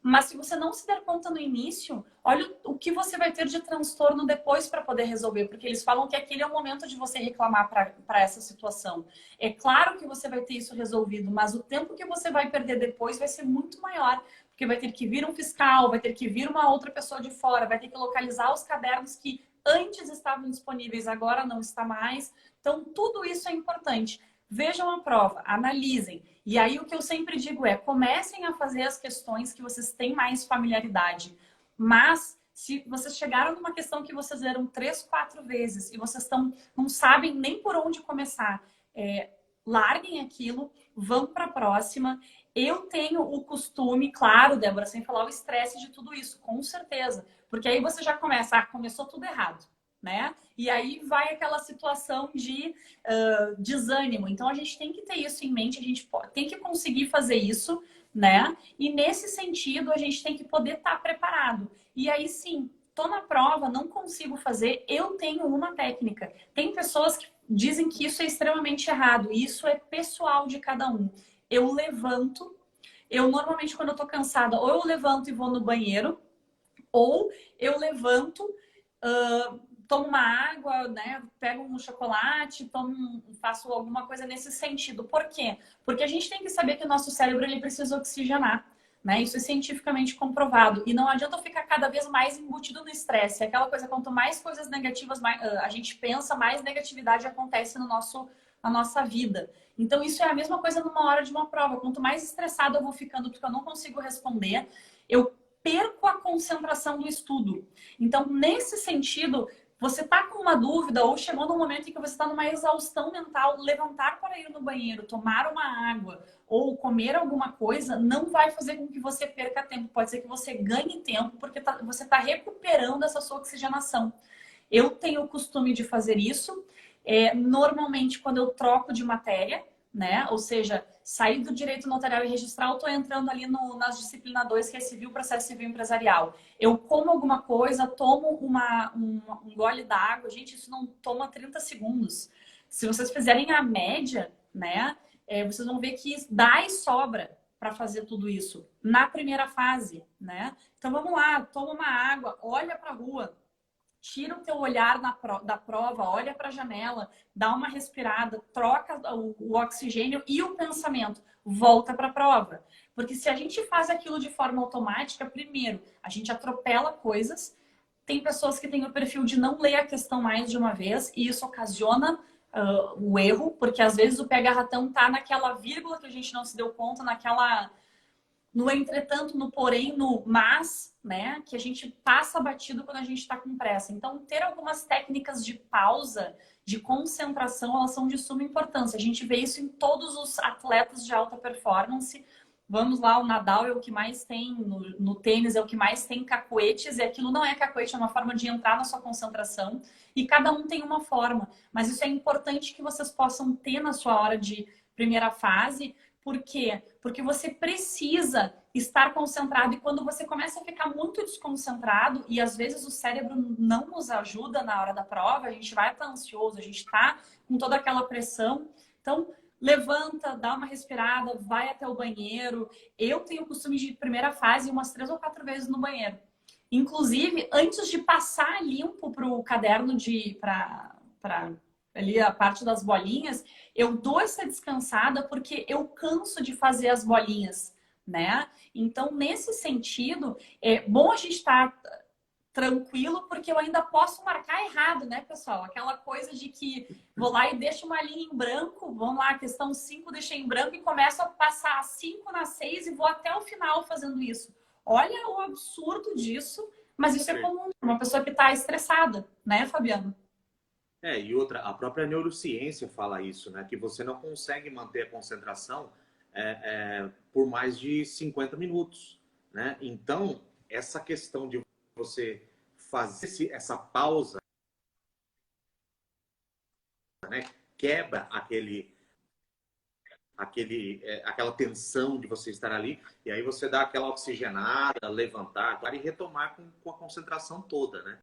Mas se você não se der conta no início, olha o que você vai ter de transtorno depois para poder resolver. Porque eles falam que aquele é o momento de você reclamar para essa situação. É claro que você vai ter isso resolvido, mas o tempo que você vai perder depois vai ser muito maior. Porque vai ter que vir um fiscal, vai ter que vir uma outra pessoa de fora, vai ter que localizar os cadernos que antes estavam disponíveis, agora não está mais. Então, tudo isso é importante. Vejam a prova, analisem. E aí o que eu sempre digo é, comecem a fazer as questões que vocês têm mais familiaridade. Mas se vocês chegaram numa questão que vocês leram 3, 4 vezes e vocês não sabem nem por onde começar, larguem aquilo, vão para a próxima. Eu tenho o costume, claro, Débora, sem falar o estresse de tudo isso, com certeza. Porque aí você já começa, começou tudo errado, né? E aí vai aquela situação de desânimo. Então, a gente tem que ter isso em mente, a gente tem que conseguir fazer isso, né? E nesse sentido, a gente tem que poder estar preparado. E aí, sim, tô na prova, não consigo fazer, eu tenho uma técnica. Tem pessoas que dizem que isso é extremamente errado. Isso é pessoal de cada um. Eu levanto, normalmente quando eu tô cansada, ou eu levanto e vou no banheiro, ou eu levanto, tomo uma água, né? Pego um chocolate, faço alguma coisa nesse sentido. Por quê? Porque a gente tem que saber que o nosso cérebro ele precisa oxigenar. Né? Isso é cientificamente comprovado. E não adianta ficar cada vez mais embutido no estresse. É aquela coisa, quanto mais coisas negativas a gente pensa, mais negatividade acontece na nossa vida. Então, isso é a mesma coisa numa hora de uma prova. Quanto mais estressado eu vou ficando porque eu não consigo responder, eu perco a concentração do estudo. Então, nesse sentido, você está com uma dúvida ou chegou num momento em que você está numa exaustão mental, levantar para ir no banheiro, tomar uma água ou comer alguma coisa, não vai fazer com que você perca tempo. Pode ser que você ganhe tempo porque você está recuperando essa sua oxigenação. Eu tenho o costume de fazer isso, normalmente quando eu troco de matéria, né? Ou seja, sair do direito notarial e registral, eu estou entrando ali nas disciplina 2, que é civil, processo civil empresarial. Eu como alguma coisa, tomo um gole d'água. Gente, isso não toma 30 segundos. Se vocês fizerem a média, né? Vocês vão ver que dá e sobra para fazer tudo isso na primeira fase, né? Então vamos lá, toma uma água, olha para a rua, tira o teu olhar da prova, olha para a janela, dá uma respirada, troca o oxigênio e o pensamento, volta para a prova. Porque se a gente faz aquilo de forma automática, primeiro, a gente atropela coisas. Tem pessoas que têm o perfil de não ler a questão mais de uma vez e isso ocasiona o erro, porque às vezes o pega-ratão tá naquela vírgula que a gente não se deu conta, no entretanto, no porém, no mas, né? Que a gente passa batido quando a gente está com pressa. Então, ter algumas técnicas de pausa, de concentração, elas são de suma importância. A gente vê isso em todos os atletas de alta performance. Vamos lá, o Nadal é o que mais tem, no tênis é o que mais tem cacuetes, e aquilo não é cacuete, é uma forma de entrar na sua concentração. E cada um tem uma forma. Mas isso é importante que vocês possam ter na sua hora de primeira fase. Por quê? Porque você precisa estar concentrado e quando você começa a ficar muito desconcentrado e às vezes o cérebro não nos ajuda na hora da prova, a gente vai estar ansioso, a gente está com toda aquela pressão. Então, levanta, dá uma respirada, vai até o banheiro. Eu tenho o costume de primeira fase umas 3 ou 4 vezes no banheiro. Inclusive, antes de passar limpo para o caderno para ali a parte das bolinhas, eu dou essa descansada porque eu canso de fazer as bolinhas, né? Então, nesse sentido, é bom a gente estar tranquilo porque eu ainda posso marcar errado, né, pessoal? Aquela coisa de que vou lá e deixo uma linha em branco, vamos lá, questão 5, deixei em branco e começo a passar 5 na 6 e vou até o final fazendo isso. Olha o absurdo disso, mas isso é comum, uma pessoa que está estressada, né, Fabiano? E outra, a própria neurociência fala isso, né? Que você não consegue manter a concentração por mais de 50 minutos, né? Então, essa questão de você fazer essa pausa, né? Quebra aquela tensão de você estar ali, e aí você dá aquela oxigenada, levantar e retomar com a concentração toda, né?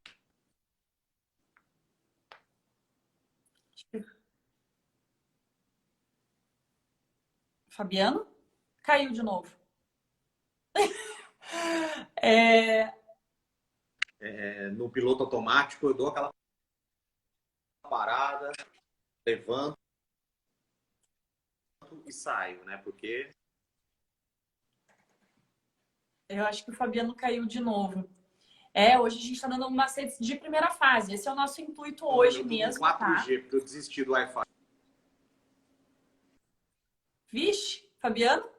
Fabiano? Caiu de novo. É, No piloto automático, eu dou aquela parada, levanto e saio, né? Porque eu acho que o Fabiano caiu de novo. Hoje a gente está dando um macete de primeira fase. Esse é o nosso intuito hoje eu tô com mesmo, tá? 4G, porque eu desisti do Wi-Fi. Vixe, Fabiano?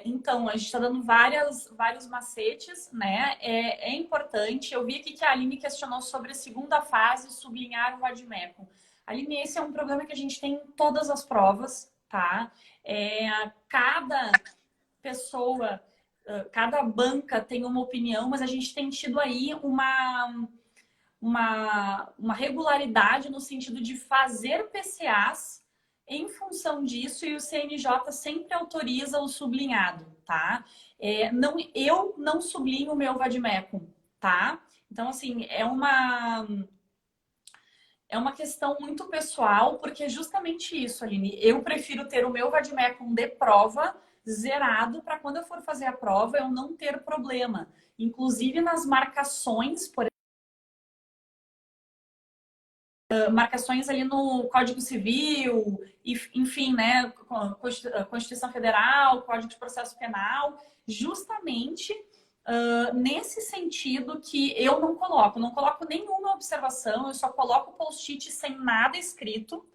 Então, a gente está dando vários macetes, né? É importante. Eu vi aqui que a Aline questionou sobre a segunda fase, sublinhar o vademecum. Aline, esse é um problema que a gente tem em todas as provas, tá? Cada pessoa, cada banca tem uma opinião, mas a gente tem tido aí uma regularidade no sentido de fazer PCAs em função disso, e o CNJ sempre autoriza o sublinhado, tá? Eu não sublinho o meu vademecum, tá? Então, assim, é uma questão muito pessoal, porque é justamente isso, Aline. Eu prefiro ter o meu vademecum de prova zerado para quando eu for fazer a prova eu não ter problema. Inclusive nas marcações, por marcações ali no Código Civil, enfim, né, Constituição Federal, Código de Processo Penal, justamente nesse sentido que eu não coloco nenhuma observação, eu só coloco post-it sem nada escrito,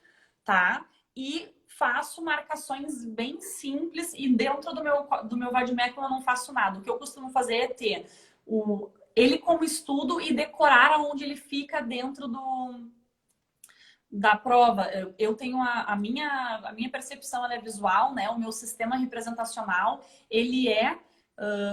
tá? E faço marcações bem simples e dentro do meu vademecum eu não faço nada. O que eu costumo fazer é ter ele como estudo e decorar onde ele fica dentro da prova. Eu tenho a minha percepção, ela é visual, né? O meu sistema representacional, ele é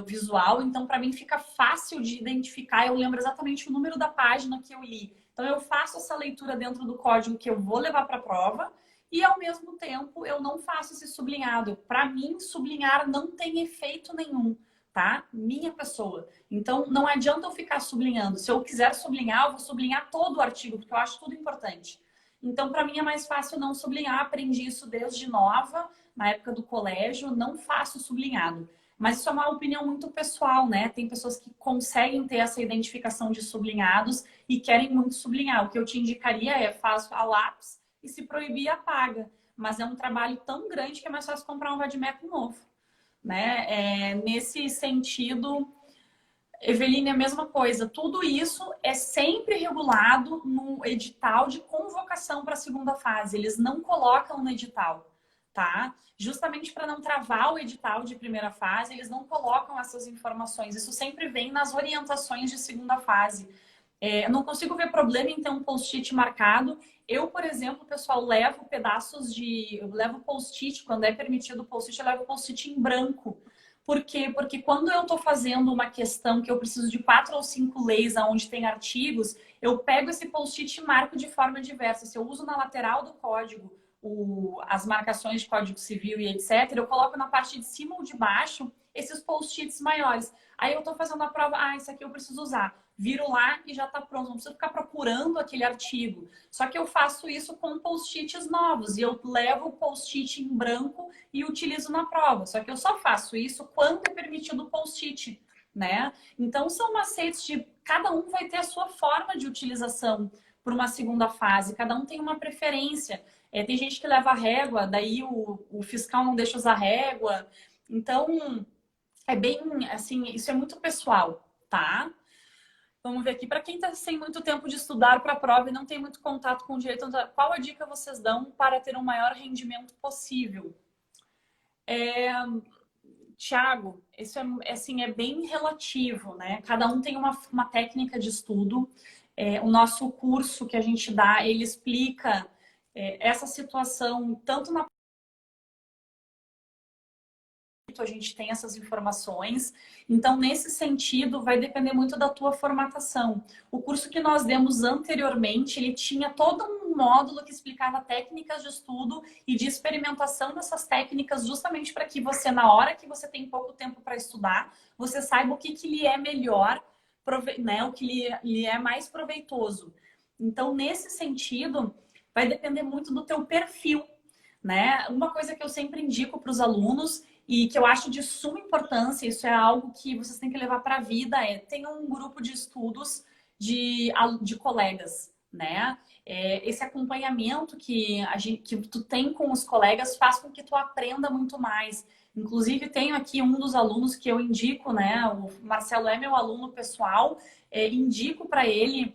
visual, então para mim fica fácil de identificar. Eu lembro exatamente o número da página que eu li. Então eu faço essa leitura dentro do código que eu vou levar para a prova e ao mesmo tempo eu não faço esse sublinhado. Para mim, sublinhar não tem efeito nenhum, tá? Minha pessoa. Então não adianta eu ficar sublinhando. Se eu quiser sublinhar, eu vou sublinhar todo o artigo, porque eu acho tudo importante. Então, para mim é mais fácil não sublinhar. Aprendi isso desde nova, na época do colégio, não faço sublinhado. Mas isso é uma opinião muito pessoal, né? Tem pessoas que conseguem ter essa identificação de sublinhados e querem muito sublinhar. O que eu te indicaria é faço a lápis e se proibir, apaga. Mas é um trabalho tão grande que é mais fácil comprar um vademecum novo, né? Nesse sentido, Eveline, é a mesma coisa. Tudo isso é sempre regulado no edital de convocação para a segunda fase. Eles não colocam no edital, tá? Justamente para não travar o edital de primeira fase, eles não colocam essas informações. Isso sempre vem nas orientações de segunda fase. Eu não consigo ver problema em ter um post-it marcado. Eu, por exemplo, pessoal, levo pedaços de... Eu levo post-it, quando é permitido o post-it, eu levo post-it em branco. Por quê? Porque quando eu estou fazendo uma questão que eu preciso de 4 ou 5 leis onde tem artigos, eu pego esse post-it e marco de forma diversa. Se eu uso na lateral do código as marcações de Código Civil e etc., eu coloco na parte de cima ou de baixo esses post-its maiores. Aí eu estou fazendo a prova, isso aqui eu preciso usar. Viro lá e já está pronto. Não preciso ficar procurando aquele artigo. Só que eu faço isso com post-its novos e eu levo o post-it em branco e utilizo na prova. Só que eu só faço isso quando é permitido o post-it, né? Então são macetes de cada um vai ter a sua forma de utilização para uma segunda fase. Cada um tem uma preferência. Tem gente que leva régua, daí o fiscal não deixa usar régua. Então é bem assim, isso é muito pessoal, tá? Vamos ver aqui. Para quem está sem muito tempo de estudar para a prova e não tem muito contato com o direito, qual a dica vocês dão para ter um maior rendimento possível? Tiago, isso assim, é bem relativo, né? Cada um tem uma técnica de estudo. O nosso curso que a gente dá, ele explica essa situação, tanto na a gente tem essas informações. Então, nesse sentido, vai depender muito da tua formatação. O curso que nós demos anteriormente, ele tinha todo um módulo que explicava técnicas de estudo e de experimentação dessas técnicas, justamente para que você, na hora que você tem pouco tempo para estudar, você saiba o que lhe é melhor, né? O que lhe é mais proveitoso. Então, nesse sentido, vai depender muito do teu perfil, né? Uma coisa que eu sempre indico para os alunos e que eu acho de suma importância, isso é algo que vocês têm que levar para a vida, ter um grupo de estudos de colegas, né? Esse acompanhamento que tu tem com os colegas faz com que tu aprenda muito mais. Inclusive, tenho aqui um dos alunos que eu indico, né? O Marcelo é meu aluno pessoal, indico para ele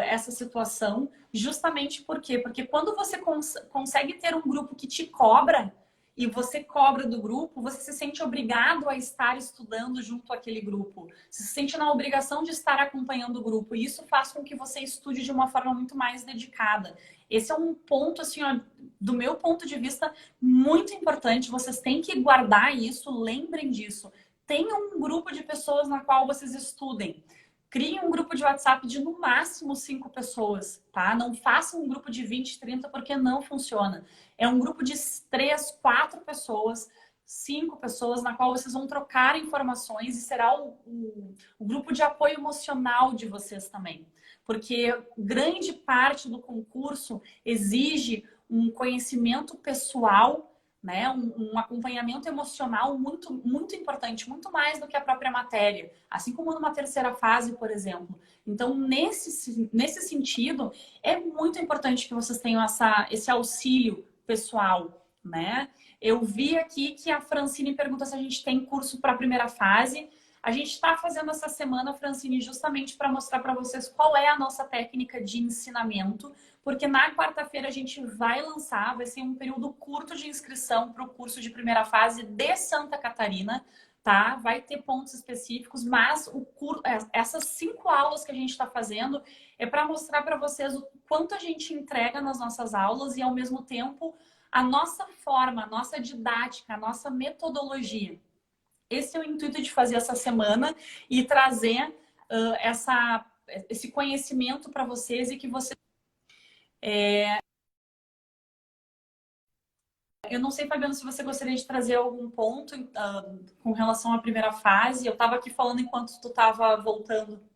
essa situação, justamente por quê? Porque quando você consegue ter um grupo que te cobra, e você cobra do grupo, você se sente obrigado a estar estudando junto àquele grupo. Você se sente na obrigação de estar acompanhando o grupo. E isso faz com que você estude de uma forma muito mais dedicada. Esse é um ponto, assim, ó, do meu ponto de vista, muito importante. Vocês têm que guardar isso, lembrem disso. Tenham um grupo de pessoas na qual vocês estudem. Crie um grupo de WhatsApp de no máximo 5 pessoas, tá? Não faça um grupo de 20, 30, porque não funciona. É um grupo de 3, 4 pessoas, 5 pessoas, na qual vocês vão trocar informações e será o grupo de apoio emocional de vocês também. Porque grande parte do concurso exige um conhecimento pessoal, né? Um acompanhamento emocional muito, muito importante, muito mais do que a própria matéria. Assim como numa terceira fase, por exemplo. Então, nesse sentido, é muito importante que vocês tenham esse auxílio pessoal, né? Eu vi aqui que a Francine pergunta se a gente tem curso para a primeira fase. A gente está fazendo essa semana, Francine, justamente para mostrar para vocês qual é a nossa técnica de ensinamento, porque na quarta-feira a gente vai lançar, vai ser um período curto de inscrição para o curso de primeira fase de Santa Catarina, tá? Vai ter pontos específicos, mas essas 5 aulas que a gente está fazendo é para mostrar para vocês o quanto a gente entrega nas nossas aulas e, ao mesmo tempo, a nossa forma, a nossa didática, a nossa metodologia. Esse é o intuito de fazer essa semana e trazer esse conhecimento para vocês e que vocês... Eu não sei, Fabiano, se você gostaria de trazer algum ponto com relação à primeira fase. Eu estava aqui falando enquanto tu estava voltando.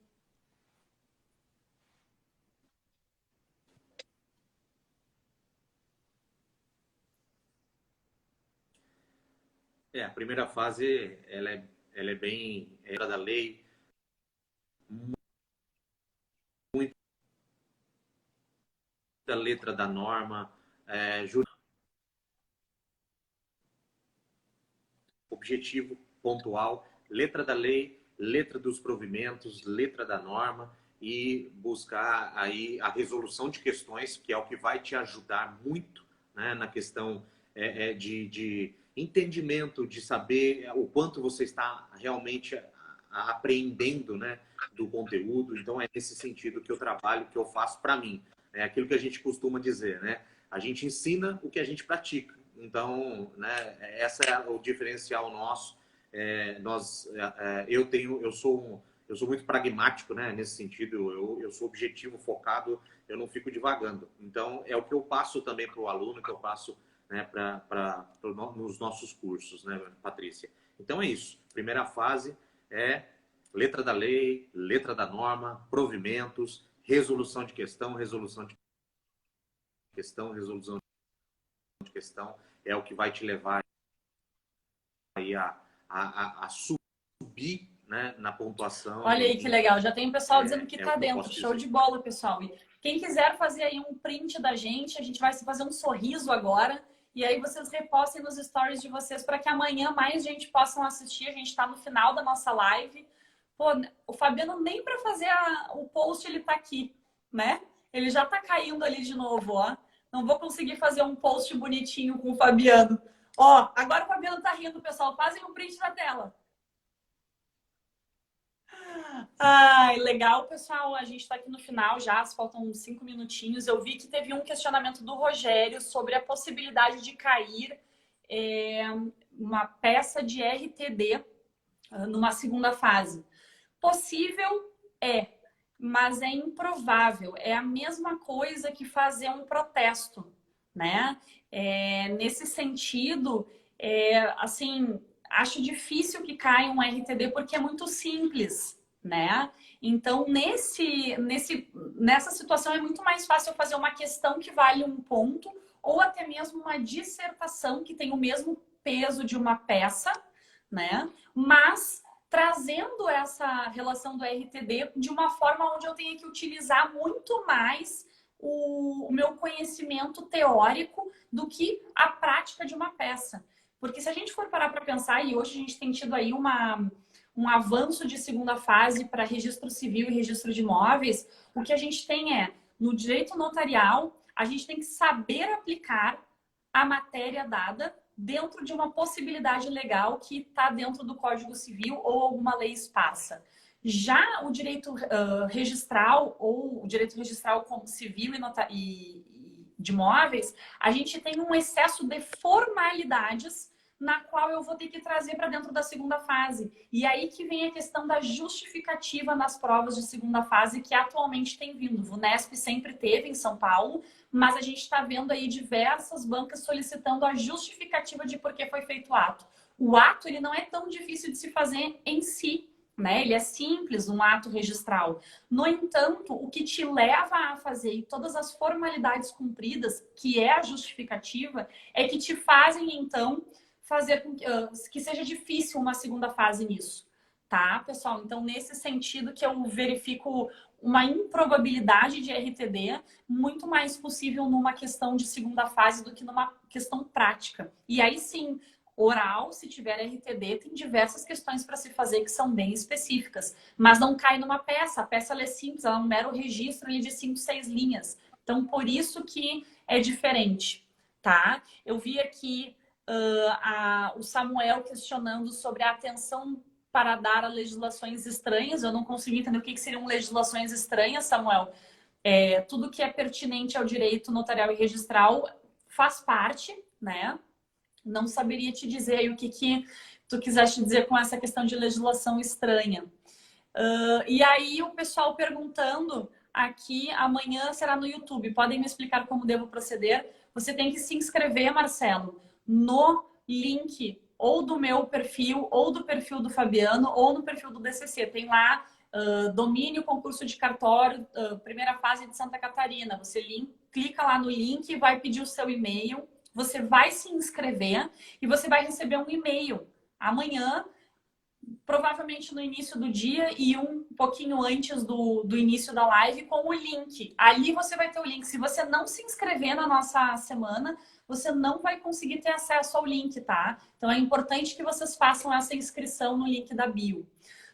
A primeira fase, ela é bem da lei, muita letra da norma, objetivo pontual, letra da lei, letra dos provimentos, letra da norma e buscar aí a resolução de questões, que é o que vai te ajudar muito, né, na questão de entendimento, de saber o quanto você está realmente apreendendo, né, do conteúdo. Então é nesse sentido que eu trabalho, que eu faço para mim. É aquilo que a gente costuma dizer, né? A gente ensina o que a gente pratica. Então, né, essa é o diferencial nosso. Eu sou muito pragmático, né, nesse sentido. Eu sou objetivo, focado, eu não fico divagando. Então, é o que eu passo também para o aluno, que eu passo, né, nos nossos cursos, né, Patrícia? Então, é isso. Primeira fase é letra da lei, letra da norma, provimentos, resolução de questão, resolução de questão é o que vai te levar aí a subir, né, na pontuação. Olha aí que legal, já tem o pessoal dizendo que está dentro. Show de bola, pessoal. E quem quiser fazer aí um print da gente, a gente vai fazer um sorriso agora. E aí vocês repostem nos stories de vocês para que amanhã mais gente possam assistir. A gente está no final da nossa live. Pô, o Fabiano nem para fazer o post ele está aqui, né? Ele já está caindo ali de novo, ó. Não vou conseguir fazer um post bonitinho com o Fabiano. Ó, agora o Fabiano tá rindo, pessoal. Fazem um print da tela. Ai, legal, pessoal. A gente está aqui no final já, faltam uns 5 minutinhos. Eu vi que teve um questionamento do Rogério sobre a possibilidade de cair uma peça de RTD numa segunda fase. Possível é, mas é improvável. É a mesma coisa que fazer um protesto, né? Nesse sentido, assim, acho difícil que caia um RTD porque é muito simples, né? Então, nessa situação é muito mais fácil eu fazer uma questão que vale um ponto ou até mesmo uma dissertação que tem o mesmo peso de uma peça, né? Mas trazendo essa relação do RTD de uma forma onde eu tenha que utilizar muito mais o meu conhecimento teórico do que a prática de uma peça. Porque se a gente for parar para pensar, e hoje a gente tem tido aí um avanço de segunda fase para registro civil e registro de imóveis, o que a gente tem no direito notarial, a gente tem que saber aplicar a matéria dada dentro de uma possibilidade legal que está dentro do Código Civil ou alguma lei esparsa. Já o direito registral ou o direito registral como civil e de imóveis, a gente tem um excesso de formalidades na qual eu vou ter que trazer para dentro da segunda fase. E aí que vem a questão da justificativa nas provas de segunda fase que atualmente tem vindo. O VUNESP sempre teve em São Paulo, mas a gente está vendo aí diversas bancas solicitando a justificativa de por que foi feito o ato. O ato ele não é tão difícil de se fazer em si, né? Ele é simples, um ato registral. No entanto, o que te leva a fazer todas as formalidades cumpridas, que é a justificativa, é que te fazem, então, fazer com que seja difícil uma segunda fase nisso, tá, pessoal? Então, nesse sentido que eu verifico uma improbabilidade de RTD muito mais possível numa questão de segunda fase do que numa questão prática. E aí sim, oral, se tiver RTD, tem diversas questões para se fazer que são bem específicas, mas não cai numa peça. A peça ela é simples, ela é um mero registro ali de 5, 6 linhas. Então, por isso que é diferente, tá? Eu vi aqui o Samuel questionando sobre a atenção para dar a legislações estranhas. Eu não consegui entender o que seriam legislações estranhas, Samuel. Tudo que é pertinente ao direito notarial e registral faz parte, né? Não saberia te dizer aí o que tu quiseste dizer com essa questão de legislação estranha. E aí o pessoal perguntando aqui, amanhã será no YouTube. Podem me explicar como devo proceder? Você tem que se inscrever, Marcelo, no link ou do meu perfil, ou do perfil do Fabiano, ou no perfil do DCC. Tem lá domínio, concurso de cartório, primeira fase de Santa Catarina. Você clica lá no link e vai pedir o seu e-mail. Você vai se inscrever e você vai receber um e-mail amanhã, provavelmente no início do dia e um pouquinho antes do início da live com o link. Ali você vai ter o link. Se você não se inscrever na nossa semana, você não vai conseguir ter acesso ao link, tá? Então é importante que vocês façam essa inscrição no link da bio.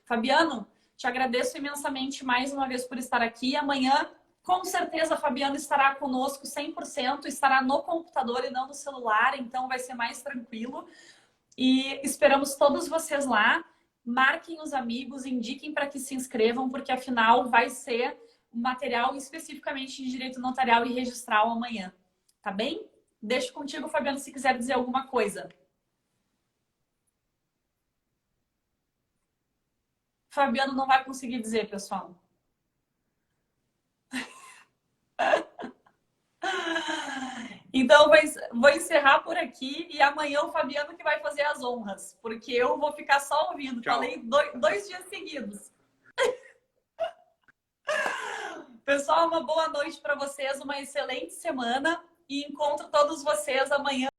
Fabiano, te agradeço imensamente mais uma vez por estar aqui. Amanhã, com certeza, Fabiano estará conosco 100%, estará no computador e não no celular, então vai ser mais tranquilo. E esperamos todos vocês lá. Marquem os amigos, indiquem para que se inscrevam, porque afinal vai ser um material especificamente de direito notarial e registral amanhã. Tá bem? Deixo contigo, Fabiano, se quiser dizer alguma coisa. Fabiano não vai conseguir dizer, pessoal. Então, vou encerrar por aqui e amanhã o Fabiano que vai fazer as honras, porque eu vou ficar só ouvindo. Tchau. Falei 2 dias seguidos. Pessoal, uma boa noite para vocês, uma excelente semana e encontro todos vocês amanhã.